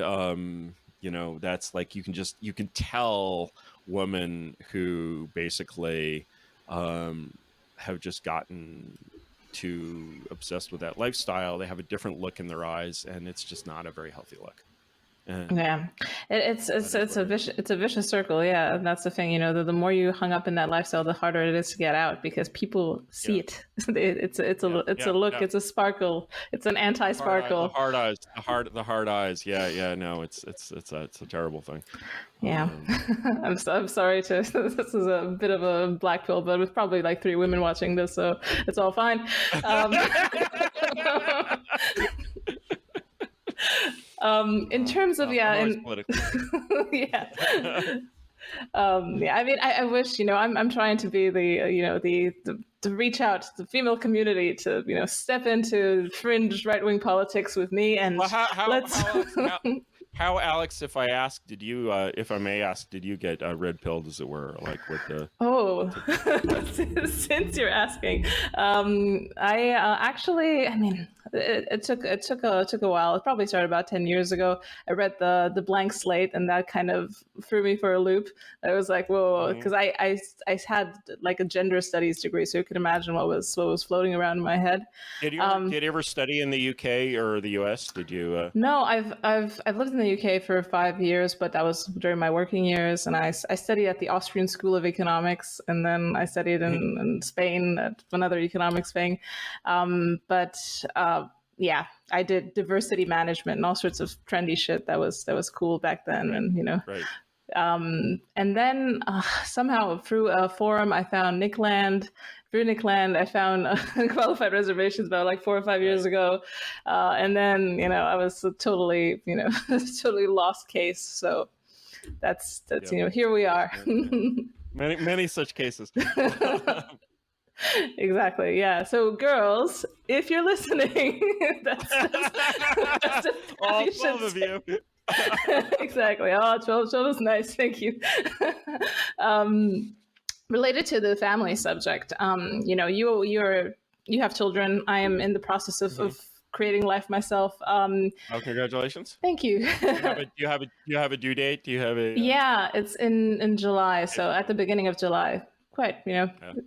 that's like you can tell women who basically have just gotten too obsessed with that lifestyle. They have a different look in their eyes, and it's just not a very healthy look. Yeah, it's a vicious circle. Yeah, and that's the thing. The more you hung up in that lifestyle, the harder it is to get out because people see it. It's a look. Yeah. It's a sparkle. It's an anti-sparkle. The hard eyes. Yeah. No, it's a terrible thing. Yeah, I'm sorry to. This is a bit of a black pill, but with probably like 3 women watching this, so it's all fine. In terms of yeah. I mean, I wish I'm trying to be the to reach out to the female community to step into fringe right-wing politics with me and How, Alex, if I ask, did you, if I may ask, did you get red pilled, as it were, like with the? Oh, since you're asking, I actually, I mean, it took a while. It probably started about 10 years ago. I read the Blank Slate, and that kind of threw me for a loop. I was like, whoa, because I had like a gender studies degree, so you could imagine what was floating around in my head. Did you ever study in the UK or the US? Did you? No, I've lived in the UK for 5 years, but that was during my working years, and I studied at the Austrian School of Economics, and then I studied in Spain at another economics thing. Yeah, I did diversity management and all sorts of trendy shit that was cool back then, and Right. And then somehow through a forum, I found Nickland. Through Nickland, I found qualified reservations about like 4 or 5 years ago. And then, I was totally, totally lost case. So that's here we are. Many such cases. Exactly. Yeah. So, girls, if you're listening, that's all 12 of you. Exactly. Oh, 12 is nice. Thank you. Related to the family subject, you have children. I am in the process of creating life myself. Congratulations. Thank you. Do you have a due date? Do you have a? Yeah, it's in July. So at the beginning of July.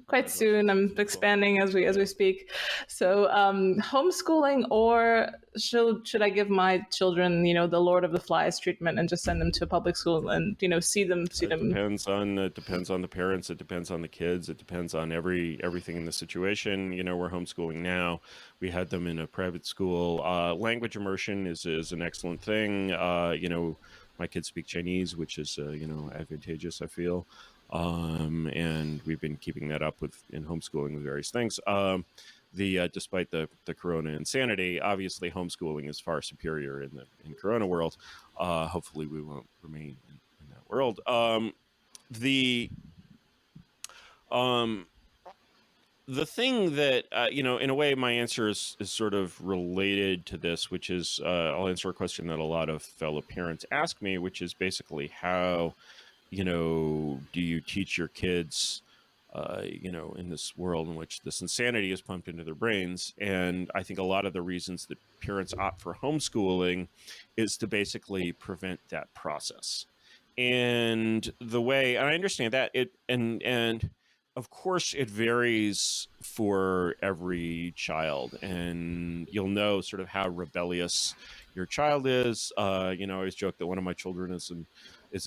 quite soon. I'm expanding as we speak. So homeschooling, or should I give my children, the Lord of the Flies treatment and just send them to a public school and see them? Depends on the parents. It depends on the kids. It depends on everything in the situation. We're homeschooling now. We had them in a private school. Language immersion is an excellent thing. My kids speak Chinese, which is advantageous, I feel. And we've been keeping that up in homeschooling with various things. Despite the Corona insanity, obviously homeschooling is far superior in Corona world. Hopefully we won't remain in that world. The thing that in a way, my answer is sort of related to this, which is I'll answer a question that a lot of fellow parents ask me, which is basically how do you teach your kids in this world in which this insanity is pumped into their brains. And I think a lot of the reasons that parents opt for homeschooling is to basically prevent that process. And I understand that and of course it varies for every child, and you'll know sort of how rebellious your child is. I always joke that one of my children is a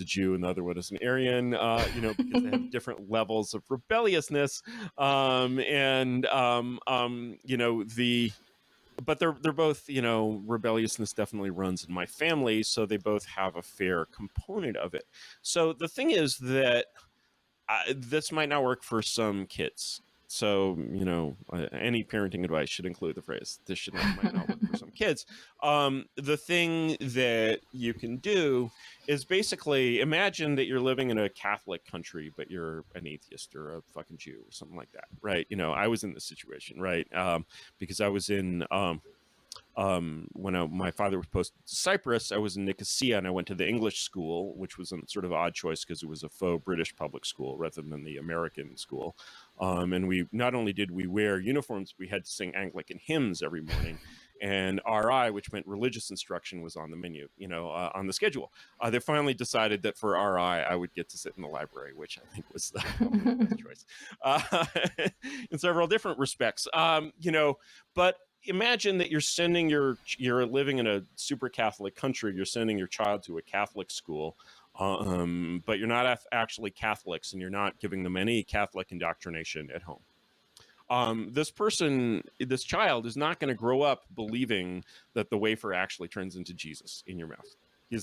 Jew and the other one is an Aryan, because they have different levels of rebelliousness. But they're both, rebelliousness definitely runs in my family, so they both have a fair component of it. So the thing is that this might not work for some kids. So, any parenting advice should include the phrase, this might not work for some kids. The thing that you can do is basically imagine that you're living in a Catholic country, but you're an atheist or a fucking Jew or something like that, right? I was in this situation, right? Because I was in... when my father was posted to Cyprus, I was in Nicosia and I went to the English school, which was a sort of odd choice because it was a faux British public school rather than the American school. And we not only did we wear uniforms, we had to sing Anglican hymns every morning. And RI, which meant religious instruction, was on the menu, on the schedule. They finally decided that for RI, I would get to sit in the library, which I think was the best choice in several different respects. But imagine that you're living in a super Catholic country. You're sending your child to a Catholic school, but you're not actually Catholics, and you're not giving them any Catholic indoctrination at home. This child is not going to grow up believing that the wafer actually turns into Jesus in your mouth.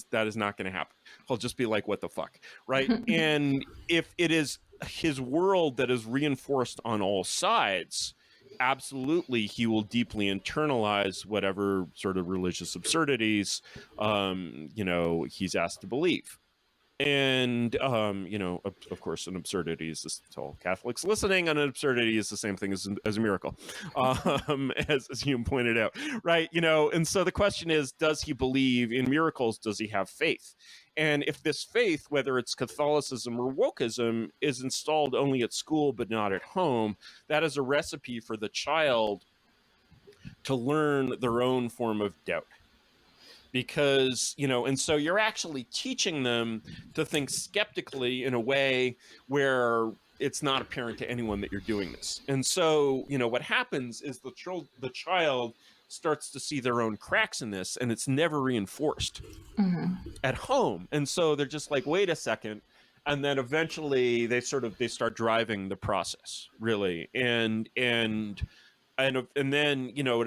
That is not going to happen. He'll just be like, what the fuck, right? And if it is his world that is reinforced on all sides, absolutely he will deeply internalize whatever sort of religious absurdities he's asked to believe. And of course, an absurdity is this to all Catholics listening, and an absurdity is the same thing as a miracle, as Hume pointed out, right? And so the question is, does he believe in miracles? Does he have faith? And if this faith, whether it's Catholicism or wokeism, is installed only at school but not at home, that is a recipe for the child to learn their own form of doubt. Because, and so you're actually teaching them to think skeptically in a way where it's not apparent to anyone that you're doing this. And so, what happens is the child starts to see their own cracks in this, and it's never reinforced at home. And so they're just like, wait a second. And then eventually they start driving the process, really. And then, at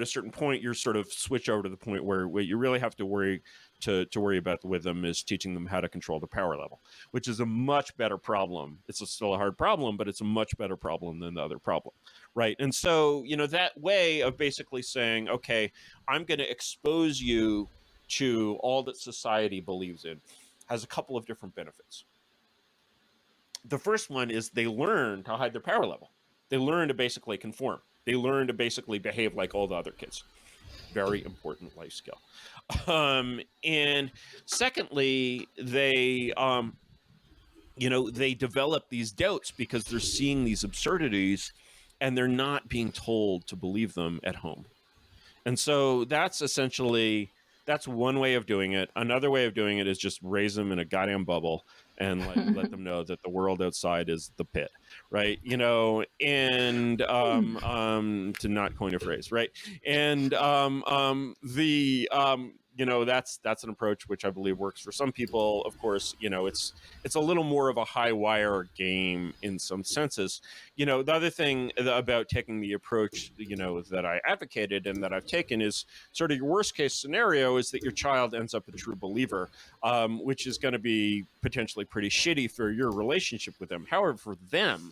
a certain point, you're sort of switch over to the point where what you really have to worry about with them is teaching them how to control the power level, which is a much better problem. It's still a hard problem, but it's a much better problem than the other problem, right? And so, that way of basically saying, okay, I'm going to expose you to all that society believes in has a couple of different benefits. The first one is they learn to hide their power level. They learn to basically conform. They learn to basically behave like all the other kids. Very important life skill. And secondly, they develop these doubts because they're seeing these absurdities and they're not being told to believe them at home. And so that's essentially That's one way of doing it. Another way of doing it is just raise them in a goddamn bubble and let them know that the world outside is the pit, right? And to not coin a phrase, right? And that's an approach which I believe works for some people. Of course, it's a little more of a high wire game in some senses. The other thing about taking the approach, that I advocated and that I've taken is sort of your worst case scenario is that your child ends up a true believer, which is going to be potentially pretty shitty for your relationship with them. However, for them,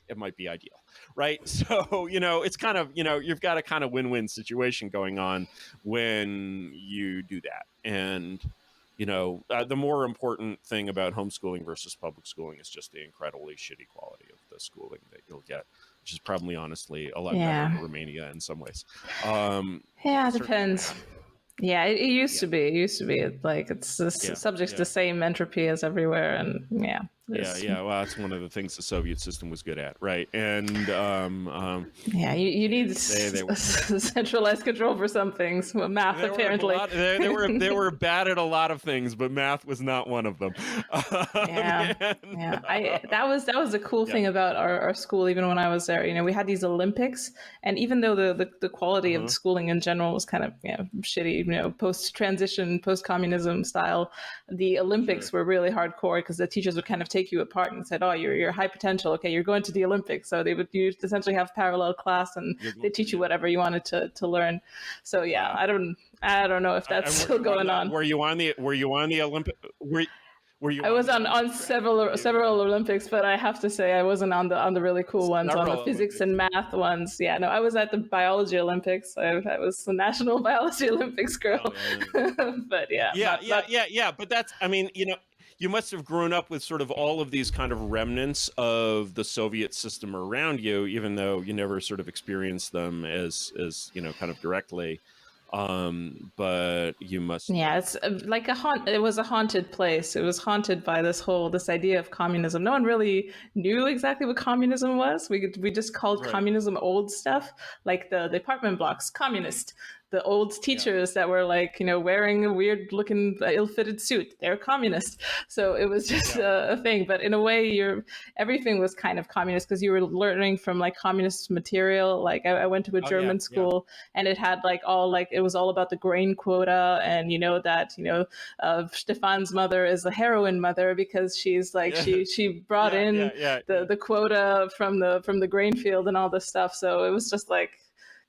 it might be ideal, right? So, it's kind of, you've got a kind of win-win situation going on when you do that. And, the more important thing about homeschooling versus public schooling is just the incredibly shitty quality of the schooling that you'll get, which is probably honestly a lot better in Romania in some ways. It depends. Yeah, it used to be. It used to be like it's subject to the same entropy as everywhere, and Well, that's one of the things the Soviet system was good at, right? And you need centralized control for some things. Math, apparently. They were bad at a lot of things, but math was not one of them. That was the cool thing about our school. Even when I was there, we had these Olympics, and even though the quality of the schooling in general was kind of shitty, post-transition, post-communism style, the Olympics were really hardcore because the teachers would kind of take you apart and said, "Oh, you're high potential. Okay, you're going to the Olympics." So you essentially have parallel class, and they teach you whatever you wanted to learn. So I don't know if that's still going on. Were you on the Olympic? I was on several Olympics, but I have to say I wasn't on the really cool ones, on the physics and math ones. Yeah, no, I was at the biology Olympics. I was the National Biology Olympics girl. But But that's, you must have grown up with sort of all of these kind of remnants of the Soviet system around you, even though you never sort of experienced them as kind of directly. But you must. Yeah, it's like it was a haunted place. It was haunted by this idea of communism. No one really knew exactly what communism was. We just called communism old stuff, like the apartment blocks, communist. The old teachers that were wearing a weird looking ill-fitted suit, they're communist. So it was just a thing. But in a way, everything was kind of communist because you were learning from communist material. Like I went to a German school and it had it was all about the grain quota. And Stefan's mother is a heroin mother because she's she brought in the quota from the grain field and all this stuff. So it was just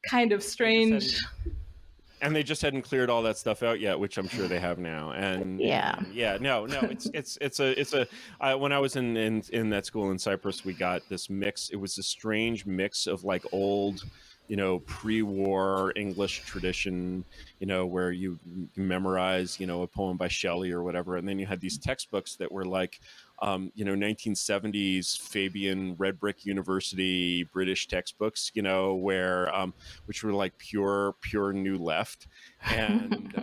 kind of strange. And they just hadn't cleared all that stuff out yet, which I'm sure they have now. And it's when I was in that school in Cyprus, we got this mix. It was a strange mix of old, pre-war English tradition, where you memorize, a poem by Shelley or whatever. And then you had these textbooks that were 1970s Fabian Red Brick University British textbooks, which were pure New Left. And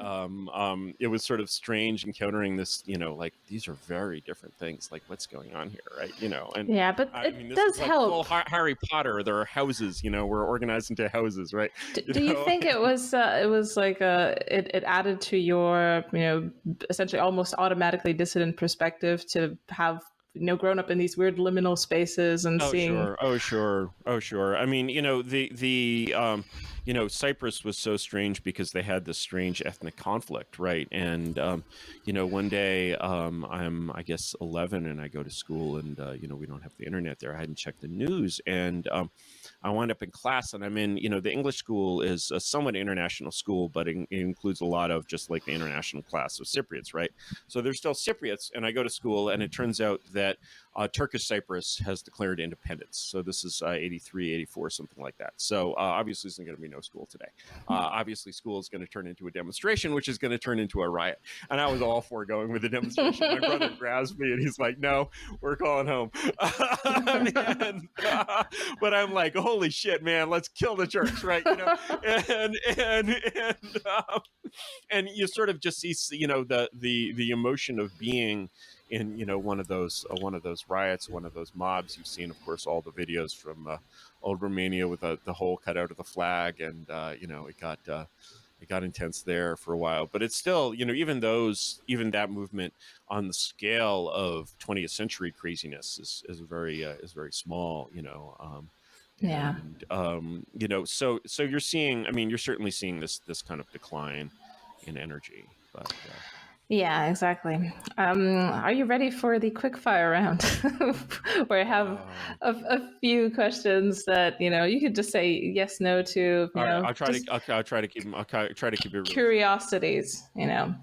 it was sort of strange encountering this, these are very different things. What's going on here, right? But it does help. Harry Potter, there are houses, we're organized into houses, right? Do you think it was it added to your, essentially almost automatically dissident perspective to have grown up in these weird liminal spaces and seeing. Sure. I mean, Cyprus was so strange because they had this strange ethnic conflict, right? And one day I'm I guess 11 and I go to school and we don't have the internet there. I hadn't checked the news and I wind up in class and I'm in, the English school is a somewhat international school, but it includes a lot of just the international class of Cypriots, right? So there's still Cypriots, and I go to school and it turns out that Turkish Cyprus has declared independence. So this is 83, 84, something like that. So obviously there's going to be no school today. Obviously school is going to turn into a demonstration, which is going to turn into a riot. And I was all for going with the demonstration. My brother grabs me and he's like, no, we're going home. But I'm like, holy shit, man, let's kill the church, right? And you sort of just see, the emotion of being in one of those riots, one of those mobs. You've seen, of course, all the videos from old Romania with the hole cut out of the flag, and it got it got intense there for a while, but it's still, even that movement on the scale of 20th century craziness is very small, Yeah. so you're seeing, you're certainly seeing this kind of decline in energy, but Yeah, exactly. Are you ready for the quick fire round? Where I have a few questions that you could just say yes, no to. All right, I'll try to keep them. I'll try to keep it real. Curiosities. Right,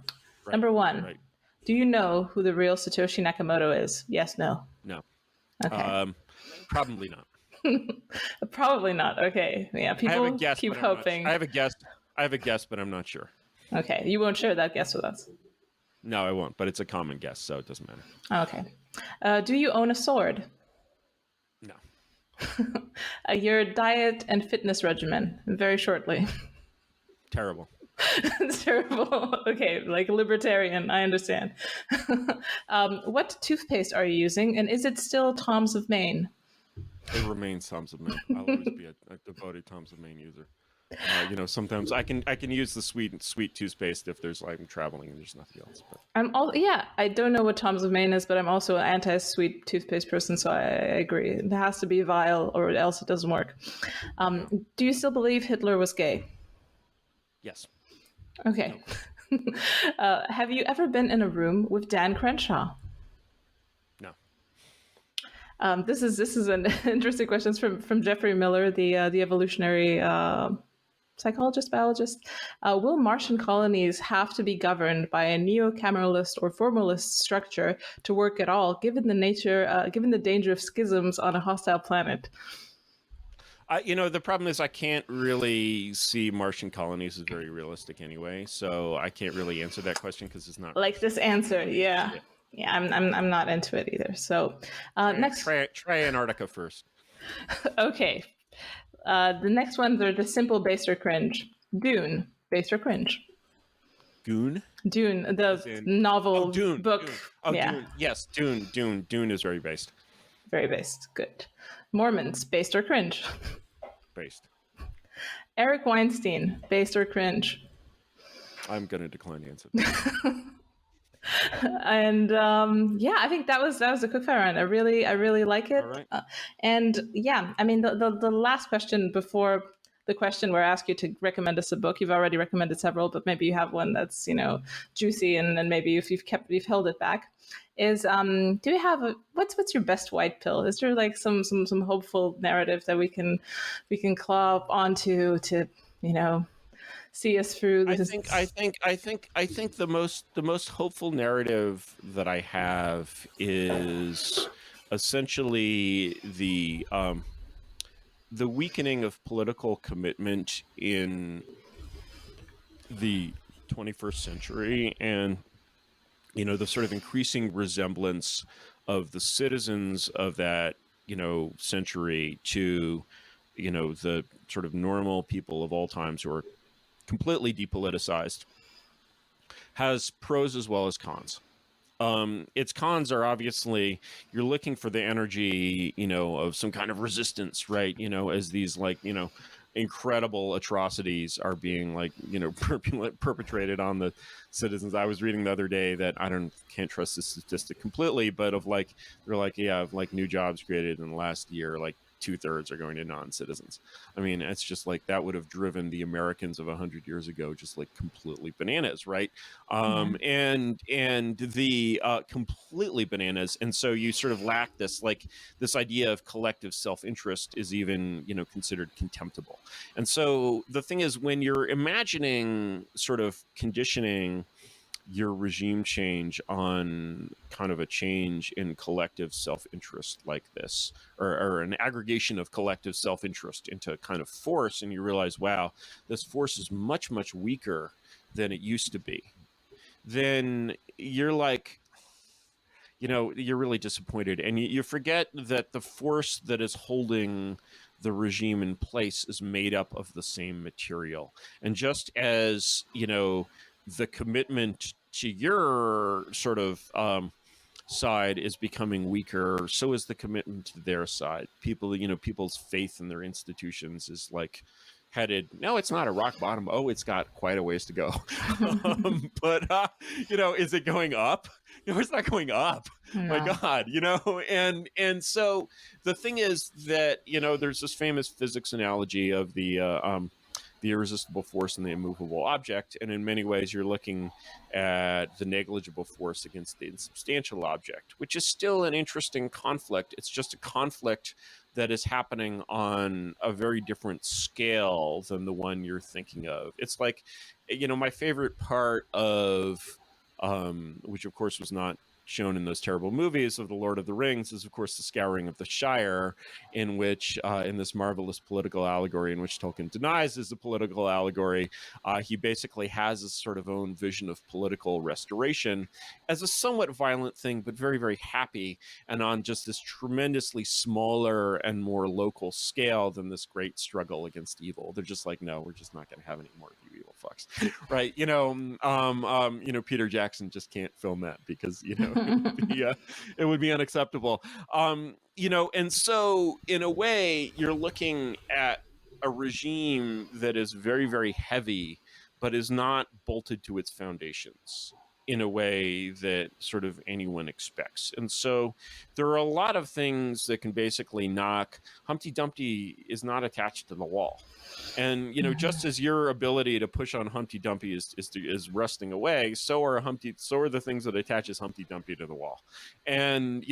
Number one, right. do you know who the real Satoshi Nakamoto is? Yes, no. No. Okay. Probably not. Probably not. Okay. Yeah. People I have a guess, keep but I'm hoping. not, I have a guess, but I'm not sure. Okay. You won't share that guess with us. No, I won't. But it's a common guess, so it doesn't matter. Okay. Do you own a sword? No. Your diet and fitness regimen, very shortly. Terrible. It's terrible. Okay, like libertarian, I understand. What toothpaste are you using, and is it still Tom's of Maine? It remains Tom's of Maine. I'll always be a devoted Tom's of Maine user. Sometimes I can use the sweet toothpaste if I'm traveling and there's nothing else. But I don't know what Tom's of Maine is, but I'm also an anti-sweet toothpaste person, so I agree. It has to be vile, or else it doesn't work. Do you still believe Hitler was gay? Yes. Okay. No. Have you ever been in a room with Dan Crenshaw? No. This is an interesting question. It's from Jeffrey Miller, the evolutionary psychologist, biologist. Will Martian colonies have to be governed by a neo-cameralist or formalist structure to work at all, given the danger of schisms on a hostile planet? The problem is I can't really see Martian colonies as very realistic anyway, so I can't really answer that question because it's not like this answer. Yeah, I'm not into it either. So next, try Antarctica first. Okay. The next ones are the simple, based, or cringe. Dune, based or cringe? Dune, the novel Dune, book. Dune. Oh, yeah. Dune. Yes, Dune is very based. Very based. Good. Mormons, based or cringe? Based. Eric Weinstein, based or cringe? I'm going to decline the answer. And I think that was a quick fire round. I really like it. All right. The last question before the question where I ask you to recommend us a book. You've already recommended several, but maybe you have one that's juicy, and maybe if you've held it back. Is do you have what's your best white pill? Is there like some hopeful narrative that we can claw up onto to see us through this? I think the most hopeful narrative that I have is essentially the weakening of political commitment in the 21st century, and the sort of increasing resemblance of the citizens of that century to the sort of normal people of all times who are completely depoliticized, has pros as well as cons. Its cons are obviously you're looking for the energy, of some kind of resistance, right? As these incredible atrocities are being perpetrated on the citizens. I was reading the other day that can't trust this statistic completely, but of new jobs created in the last year, 2/3 are going to non-citizens. I mean, it's just that would have driven the Americans of 100 years ago just completely bananas, right? And the completely bananas. And so you sort of lack this idea of collective self-interest is even, considered contemptible. And so the thing is, when you're imagining sort of conditioning your regime change on kind of a change in collective self-interest like this, or an aggregation of collective self-interest into kind of force, and you realize, wow, this force is much, much weaker than it used to be, then you're you're really disappointed, and you forget that the force that is holding the regime in place is made up of the same material. And just as, the commitment to your sort of side is becoming weaker, so is the commitment to their side. People's faith in their institutions is headed. No, it's not a rock bottom. Oh, it's got quite a ways to go. But is it going up? No, it's not going up. No. My God, and so the thing is that there's this famous physics analogy of the irresistible force and the immovable object, and in many ways you're looking at the negligible force against the insubstantial object, which is still an interesting conflict. It's just a conflict that is happening on a very different scale than the one you're thinking of. It's like, my favorite part of which of course was not shown in those terrible movies of the Lord of the Rings, is of course the Scouring of the Shire, in which in this marvelous political allegory in which Tolkien denies is a political allegory, he basically has a sort of own vision of political restoration as a somewhat violent thing, but very, very happy, and on just this tremendously smaller and more local scale than this great struggle against evil. They're just like, no, we're just not going to have any more of you evil fucks, right? Peter Jackson just can't film that because it would be unacceptable. And so in a way, you're looking at a regime that is very, very heavy, but is not bolted to its foundations in a way that sort of anyone expects. And so there are a lot of things that can basically knock. Humpty Dumpty is not attached to the wall. And, just as your ability to push on Humpty Dumpty is rusting away, so are the things that attaches Humpty Dumpty to the wall. And,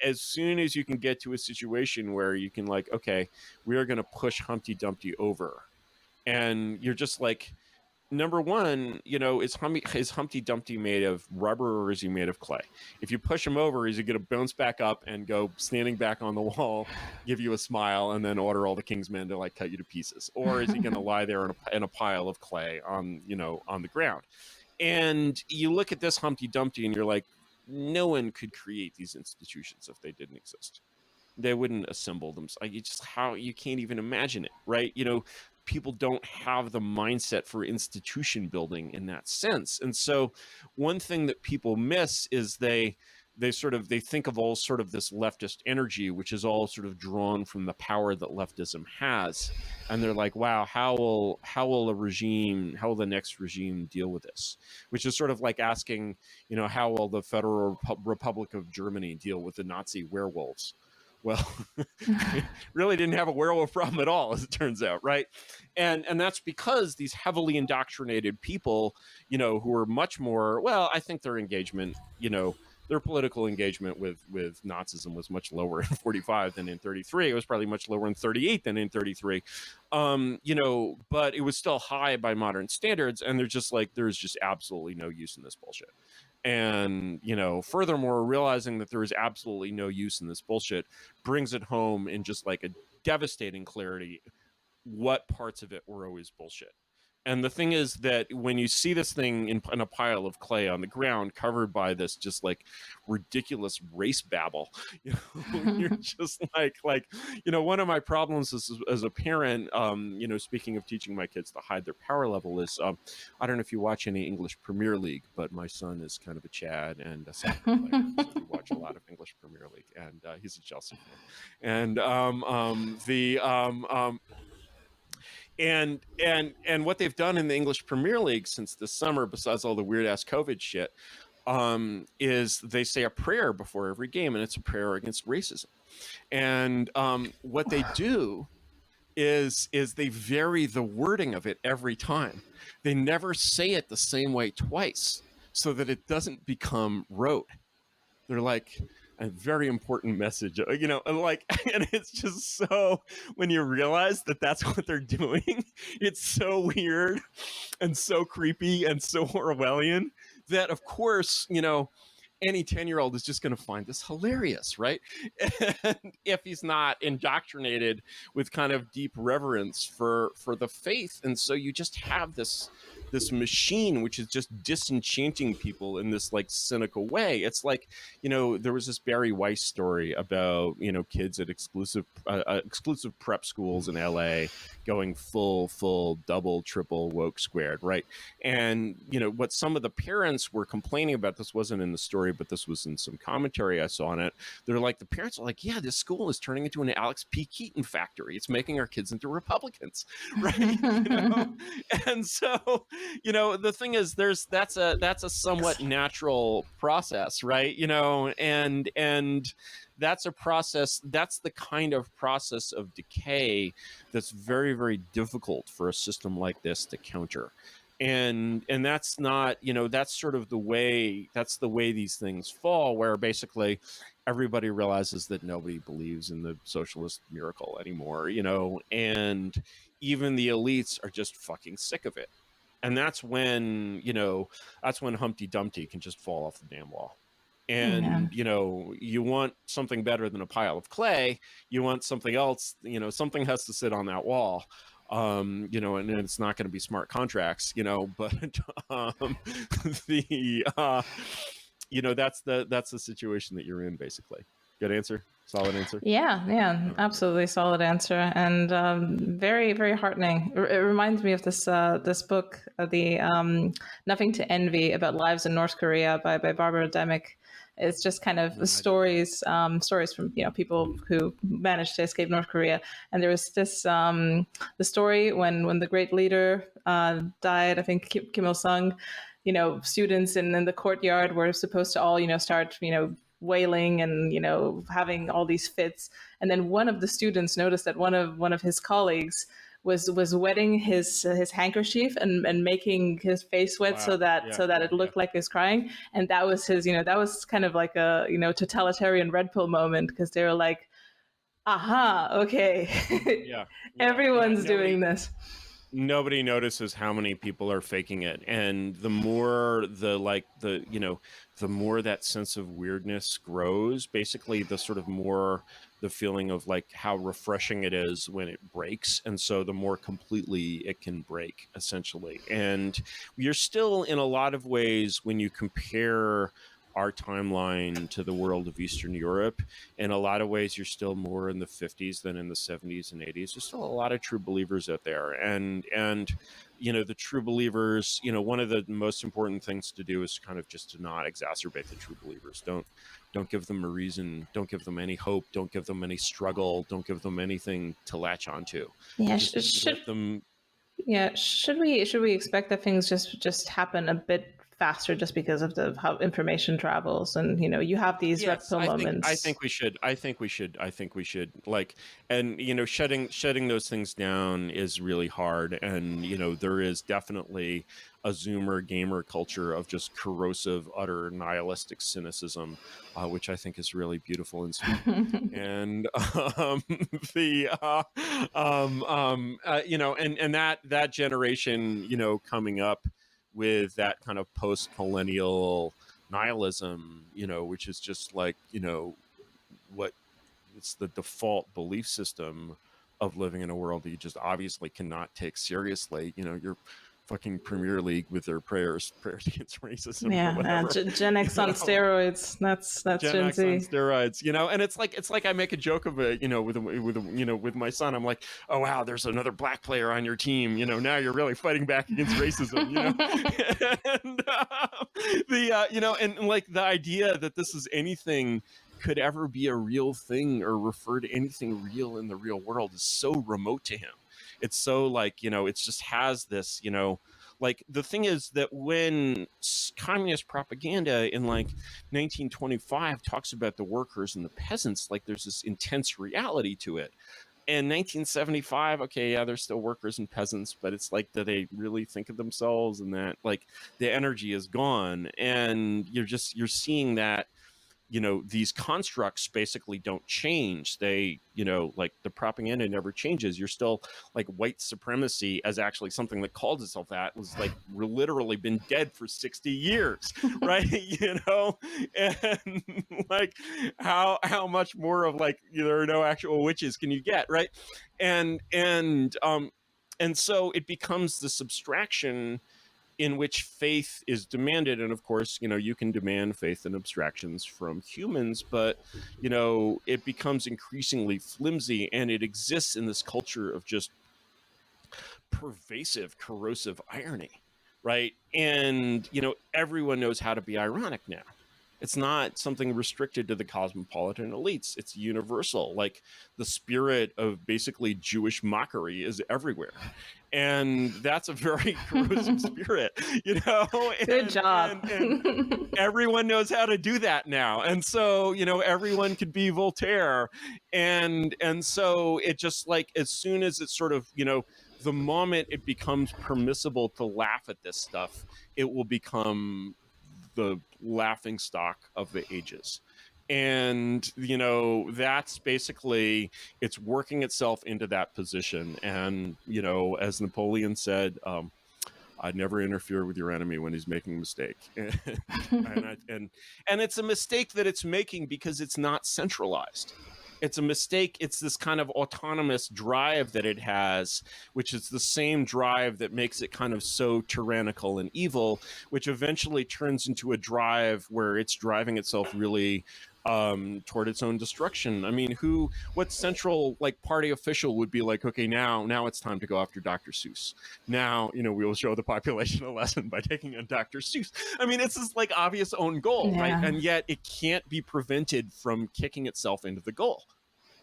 as soon as you can get to a situation where you can okay, we are going to push Humpty Dumpty over. And you're just like, number one, is Humpty Dumpty made of rubber or is he made of clay? If you push him over, is he going to bounce back up and go standing back on the wall, give you a smile, and then order all the king's men to cut you to pieces? Or is he going to lie there in a pile of clay on the ground? And you look at this Humpty Dumpty and you're like, no one could create these institutions if they didn't exist. They wouldn't assemble them. You can't even imagine it, right? People don't have the mindset for institution building in that sense. And so one thing that people miss is they think of all sort of this leftist energy, which is all sort of drawn from the power that leftism has. And they're like, wow, how will the next regime deal with this? Which is sort of like asking, how will the Federal Republic of Germany deal with the Nazi werewolves? Well, really didn't have a werewolf problem at all, as it turns out, right? And that's because these heavily indoctrinated people, who are much more, well, I think their engagement, their political engagement with Nazism was much lower in 45 than in 33. It was probably much lower in 38 than in 33. But it was still high by modern standards, and there's just absolutely no use in this bullshit. And, furthermore, realizing that there is absolutely no use in this bullshit brings it home in just a devastating clarity what parts of it were always bullshit. And the thing is that when you see this thing in a pile of clay on the ground covered by this just ridiculous race babble, you're just one of my problems as a parent, speaking of teaching my kids to hide their power level is, I don't know if you watch any English Premier League, but my son is kind of a Chad and a soccer player. So we watch a lot of English Premier League, and he's a Chelsea fan. And what they've done in the English Premier League since this summer, besides all the weird ass COVID shit, is they say a prayer before every game, and it's a prayer against racism. And what they do is they vary the wording of it every time. They never say it the same way twice, so that it doesn't become rote. They're like, a very important message, and it's just so, when you realize that that's what they're doing, it's so weird and so creepy and so Orwellian that, of course, any 10-year-old is just going to find this hilarious, right? And if he's not indoctrinated with kind of deep reverence for the faith. And so you just have this this machine which is just disenchanting people in this like cynical way. It's like, there was this Barry Weiss story about, kids at exclusive prep schools in LA going full double triple woke squared, right? And what some of the parents were complaining about, this wasn't in the story, but this was in some commentary I saw on it. They're like, the parents are like, yeah, this school is turning into an Alex P. Keaton factory. It's making our kids into Republicans, right? And so, the thing is, that's a somewhat natural process, right? And that's a process, that's the kind of process of decay that's very, very difficult for a system like this to counter. And that's not, that's sort of the way these things fall, where basically everybody realizes that nobody believes in the socialist miracle anymore, and even the elites are just fucking sick of it. And that's when Humpty Dumpty can just fall off the damn wall. And, you want something better than a pile of clay. You want something else, something has to sit on that wall. And it's not going to be smart contracts, but that's the situation that you're in, basically. Good answer. Solid answer. Yeah, absolutely solid answer, and very, very heartening. It reminds me of this book, the Nothing to Envy, about lives in North Korea by Barbara Demick. It's just kind of stories from people who managed to escape North Korea. And there was this the story when the great leader died. I think Kim Il Sung. Students in the courtyard were supposed to all start wailing and having all these fits. And then one of the students noticed that one of his colleagues was wetting his handkerchief and making his face wet. Wow. so that it looked like he's crying. And that was his, that was kind of like a, totalitarian red pill moment, because they were like, aha, okay. Everyone's doing this. Nobody notices how many people are faking it. And the more the more that sense of weirdness grows, basically the sort of more the feeling of like how refreshing it is when it breaks. And so the more completely it can break, essentially. And you're still, in a lot of ways, when you compare our timeline to the world of Eastern Europe, in a lot of ways, you're still more in the 50s than in the 70s and 80s. There's still a lot of true believers out there. And the true believers, one of the most important things to do is kind of just to not exacerbate the true believers. Don't give them a reason. Don't give them any hope. Don't give them any struggle. Don't give them anything to latch onto. Yeah, should we expect that things just happen a bit faster just because of how information travels, and you have these red pill moments? I think we should like, and shutting those things down is really hard, and there is definitely a Zoomer gamer culture of just corrosive, utter nihilistic cynicism, which I think is really beautiful and sweet. And that generation, coming up with that kind of post-millennial nihilism, which is just like, what it's the default belief system of living in a world that you just obviously cannot take seriously. You're fucking Premier League with their prayers against racism. Yeah, Gen X on steroids. That's Gen X on steroids. And it's like I make a joke of it, with my son. I'm like, oh wow, there's another black player on your team. Now you're really fighting back against racism. And like the idea that this is anything could ever be a real thing or refer to anything real in the real world is so remote to him. It's so like, it just has this, like the thing is that when communist propaganda in like 1925 talks about the workers and the peasants, like there's this intense reality to it. And 1975, okay, yeah, they're still workers and peasants, but it's like, do they really think of themselves? And that like the energy is gone. And you're seeing that, these constructs basically don't change. They, like the propaganda never changes. You're still like white supremacy as actually something that calls itself that was like literally been dead for 60 years, right? And like how much more of like, there are no actual witches can you get, right? And so it becomes this abstraction in which faith is demanded. And of course, you can demand faith and abstractions from humans, but, it becomes increasingly flimsy, and it exists in this culture of just pervasive, corrosive irony, right? And, everyone knows how to be ironic now. It's not something restricted to the cosmopolitan elites. It's universal. Like, the spirit of basically Jewish mockery is everywhere. And that's a very corrosive spirit, Good job. And everyone knows how to do that now. And so, everyone could be Voltaire. And so it just, like, as soon as it's sort of, the moment it becomes permissible to laugh at this stuff, it will become the laughing stock of the ages. And, that's basically, it's working itself into that position. And, as Napoleon said, I'd never interfere with your enemy when he's making a mistake. And it's a mistake that it's making because it's not centralized. It's a mistake. It's this kind of autonomous drive that it has, which is the same drive that makes it kind of so tyrannical and evil, which eventually turns into a drive where it's driving itself really toward its own destruction. I mean, what central, like, party official would be like, okay, now it's time to go after Dr. Seuss. Now, we will show the population a lesson by taking on Dr. Seuss. I mean, it's this, like, obvious own goal, right? And yet it can't be prevented from kicking itself into the goal.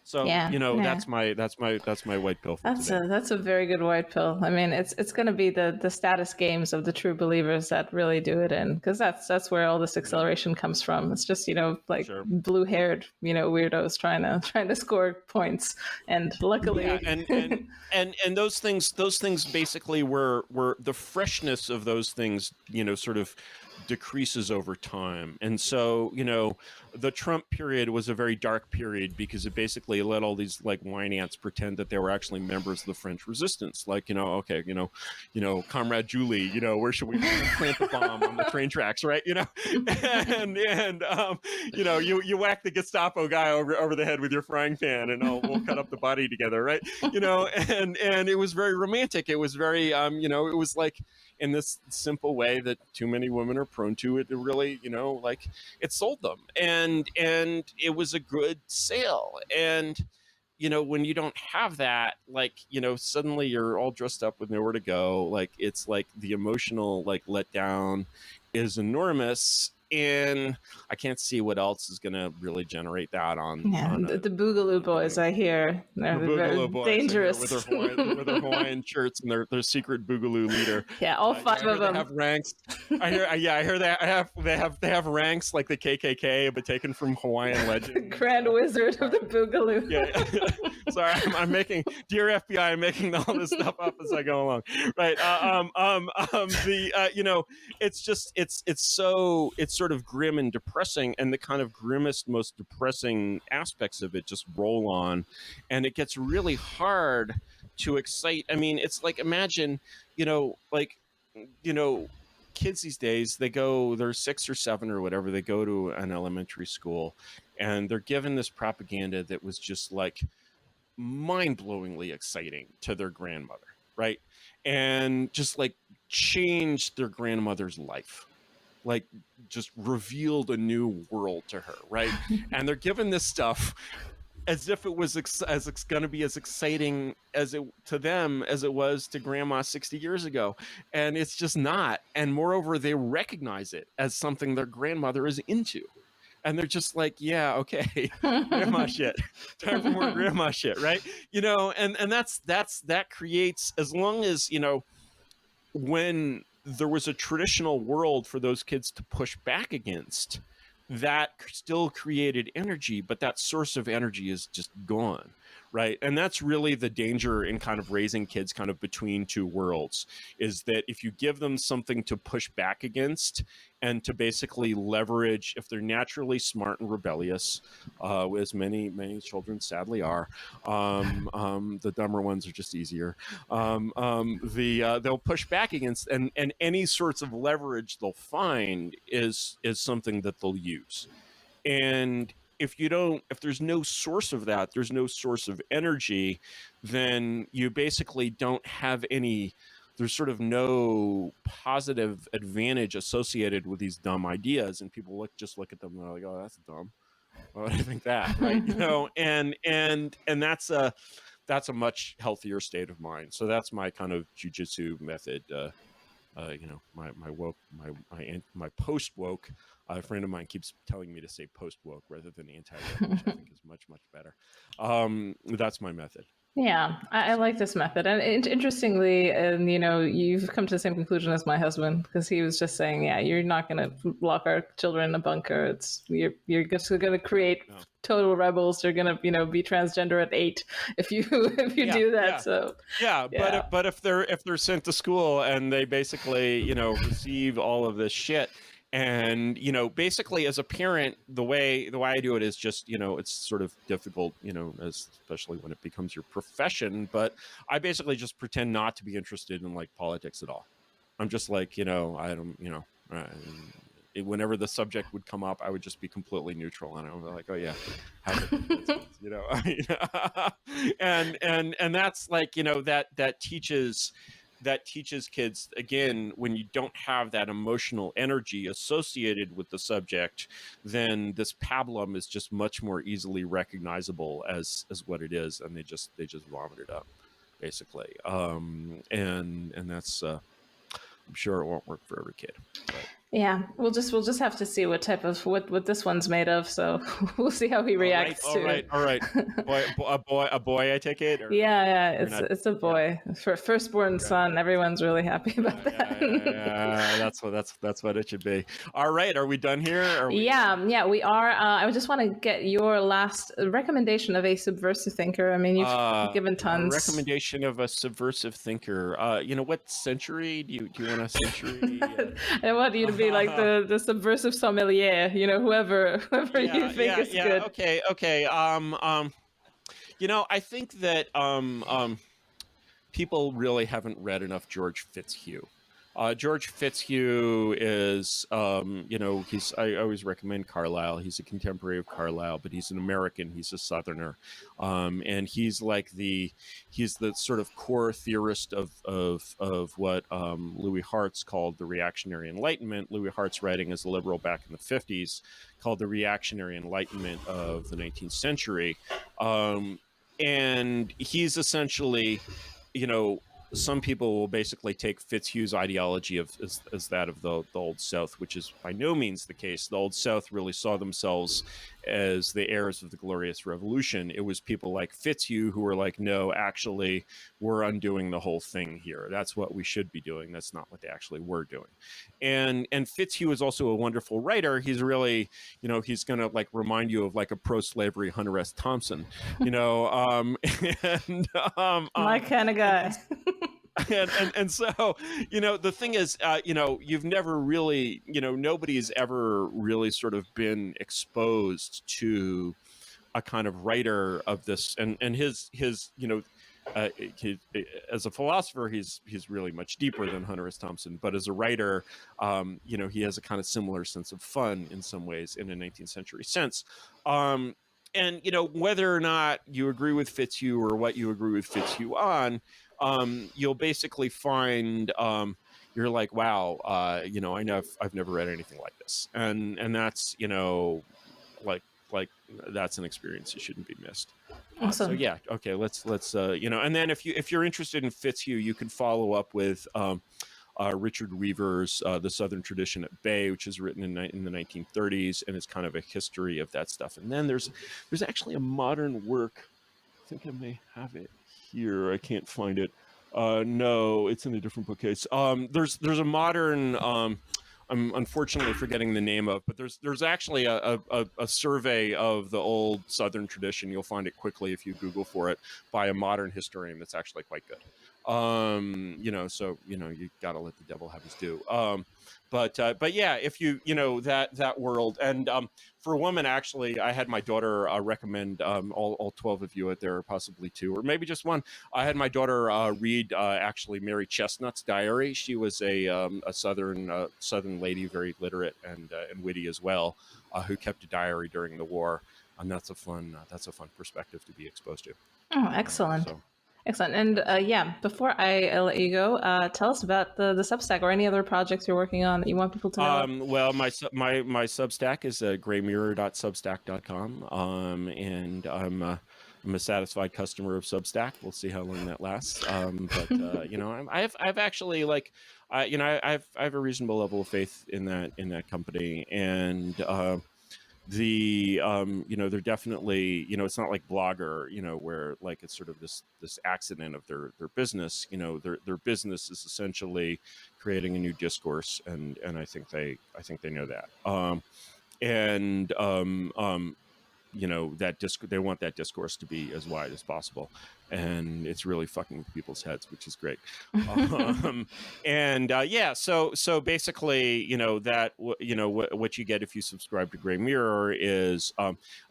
So, that's my white pill for today. That's a very good white pill. I mean, it's going to be the status games of the true believers that really do it in, because that's where all this acceleration comes from. It's just, blue-haired, weirdos trying to score points. And luckily, and those things basically were the freshness of those things, sort of decreases over time. And so, the Trump period was a very dark period because it basically let all these, like, wine ants pretend that they were actually members of the French resistance. Like, okay, Comrade Julie, where should we plant the bomb on the train tracks, right? You whack the Gestapo guy over the head with your frying pan, and we'll cut up the body together, right? And it was very romantic. It was very, it was like, in this simple way that too many women are prone to, it really, it sold them. And it was a good sale. And, when you don't have that, like, suddenly you're all dressed up with nowhere to go. Like, it's like the emotional, like, letdown is enormous. And I can't see what else is going to really generate that on. Yeah, the Boogaloo Boys, I hear. They're very dangerous. With their Hawaiian shirts and their secret Boogaloo leader. Yeah, all five of them. They have ranks. I hear that. They have ranks like the KKK, but taken from Hawaiian legend. The Grand Wizard of the Boogaloo. Yeah. Sorry, I'm making, dear FBI, I'm making all this stuff up as I go along. Right. It's just, it's sort of grim and depressing, and the kind of grimmest, most depressing aspects of it just roll on, and it gets really hard to excite. I mean, it's like, imagine, kids these days, they're 6 or 7 or whatever, they go to an elementary school, and they're given this propaganda that was just, like, mind-blowingly exciting to their grandmother, right? And just, like, changed their grandmother's life. Like, just revealed a new world to her, right? And they're given this stuff as if it was going to be as exciting to them as it was to grandma 60 years ago. And it's just not. And moreover, they recognize it as something their grandmother is into. And they're just like, yeah, okay, grandma shit. Time for more grandma shit, right? And that creates, as long as, when there was a traditional world for those kids to push back against, that still created energy, but that source of energy is just gone, right? And that's really the danger in kind of raising kids kind of between two worlds, is that if you give them something to push back against and to basically leverage, if they're naturally smart and rebellious, as many children sadly are, the dumber ones are just easier, they'll push back against, and any sorts of leverage they'll find is something that they'll use. And if there's no source of that, there's no source of energy, then you basically don't have any there's sort of no positive advantage associated with these dumb ideas, and people just look at them and they're like, oh, that's dumb. Why would I think that? Right. And that's a much healthier state of mind. So that's my kind of jujitsu method. My post woke. A friend of mine keeps telling me to say post woke rather than anti woke, which I think is much better. That's my method. Yeah, I like this method, and interestingly, and you've come to the same conclusion as my husband, because he was just saying, yeah, you're not going to lock our children in a bunker. You're just going to create total rebels. They're going to be transgender at 8 if you do that. Yeah. So but if they're sent to school and they basically receive all of this shit. And basically, as a parent, the way I do it is just it's sort of difficult, especially when it becomes your profession. But I basically just pretend not to be interested in like politics at all. I'm just like I don't whenever the subject would come up, I would just be completely neutral, and I would be like, oh yeah, have it. And that's like that teaches kids, again, when you don't have that emotional energy associated with the subject, then this pablum is just much more easily recognizable as what it is, and they just vomit it up, basically. And that's I'm sure it won't work for every kid. But. Yeah, we'll just have to see what type of what this one's made of. So we'll see how he reacts to it. All right. A boy. I take it. Or yeah. It's a boy. Yeah. For firstborn son, everyone's really happy about that. That's what it should be. All right, are we done here? Yeah, we are. I just want to get your last recommendation of a subversive thinker. I mean, you've given tons. Recommendation of a subversive thinker. What century do you want a century? I want you to be like the subversive sommelier, whoever you think is good. Okay. I think that people really haven't read enough George Fitzhugh. George Fitzhugh is, I always recommend Carlyle. He's a contemporary of Carlyle, but he's an American. He's a Southerner. And he's the sort of core theorist of what Louis Hartz called the reactionary Enlightenment. Louis Hartz, writing as a liberal back in the 50s, called the reactionary Enlightenment of the 19th century. And he's essentially, some people will basically take Fitzhugh's ideology as that of the Old South, which is by no means the case. The Old South really saw themselves as the heirs of the Glorious Revolution. It was people like Fitzhugh who were like, no, actually, we're undoing the whole thing here. That's what we should be doing. That's not what they actually were doing. And Fitzhugh is also a wonderful writer. He's really, he's going to like remind you of like a pro-slavery Hunter S. Thompson, my kind of guy. and so the thing is you've never really nobody's ever really sort of been exposed to a kind of writer of this and his as a philosopher he's really much deeper than Hunter S. Thompson, but as a writer he has a kind of similar sense of fun in some ways in a 19th century sense. And whether or not you agree with Fitzhugh or what you agree with Fitzhugh on, you'll basically find you're like, wow, I've never read anything like this, and that's like that's an experience you shouldn't be missed. Awesome. So yeah, okay, let's and then if you're interested in Fitzhugh, you can follow up with Richard Weaver's The Southern Tradition at Bay, which is written in the 1930s, and it's kind of a history of that stuff. And then there's actually a modern work. I think I may have it here. I can't find it. No, it's in a different bookcase. There's a modern. I'm unfortunately forgetting the name of, but there's actually a survey of the old Southern tradition. You'll find it quickly if you Google for it, by a modern historian that's actually quite good. So you gotta let the devil have his due. But yeah, if that world, and for a woman, actually, I had my daughter recommend all 12 of you out there, possibly 2 or maybe just 1. I had my daughter read actually Mary Chestnut's diary. She was a Southern lady, very literate and witty as well, who kept a diary during the war, and that's a fun perspective to be exposed to. Oh, excellent. Excellent. And yeah, before I let you go, tell us about the Substack or any other projects you're working on that you want people to know. Well, my Substack is graymirror.substack.com. And I'm a satisfied customer of Substack. We'll see how long that lasts. But you know, I've actually like, you know, I have a reasonable level of faith in that company. And you know, they're definitely, you know, it's not like Blogger, you know, where like it's sort of this accident of their business. You know, their business is essentially creating a new discourse, and I think they know that. You know, that they want that discourse to be as wide as possible, and it's really fucking with people's heads, which is great. Yeah, so basically, you know, that you know what you get if you subscribe to Gray Mirror is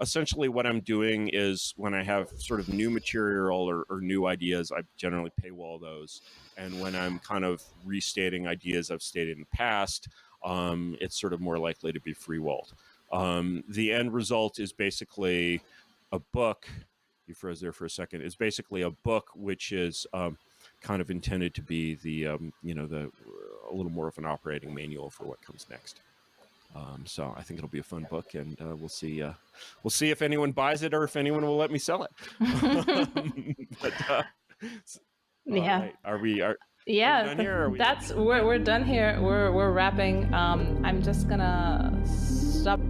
essentially what I'm doing is when I have sort of new material or new ideas, I generally paywall those, and when I'm kind of restating ideas I've stated in the past, it's sort of more likely to be free-walled. The end result is basically a book. You froze there for a second. It's basically a book which is kind of intended to be the you know, a little more of an operating manual for what comes next. So I think it'll be a fun book, and we'll see if anyone buys it or if anyone will let me sell it. Yeah. Right. Are we done here? We're done here. We're wrapping. I'm just gonna stop.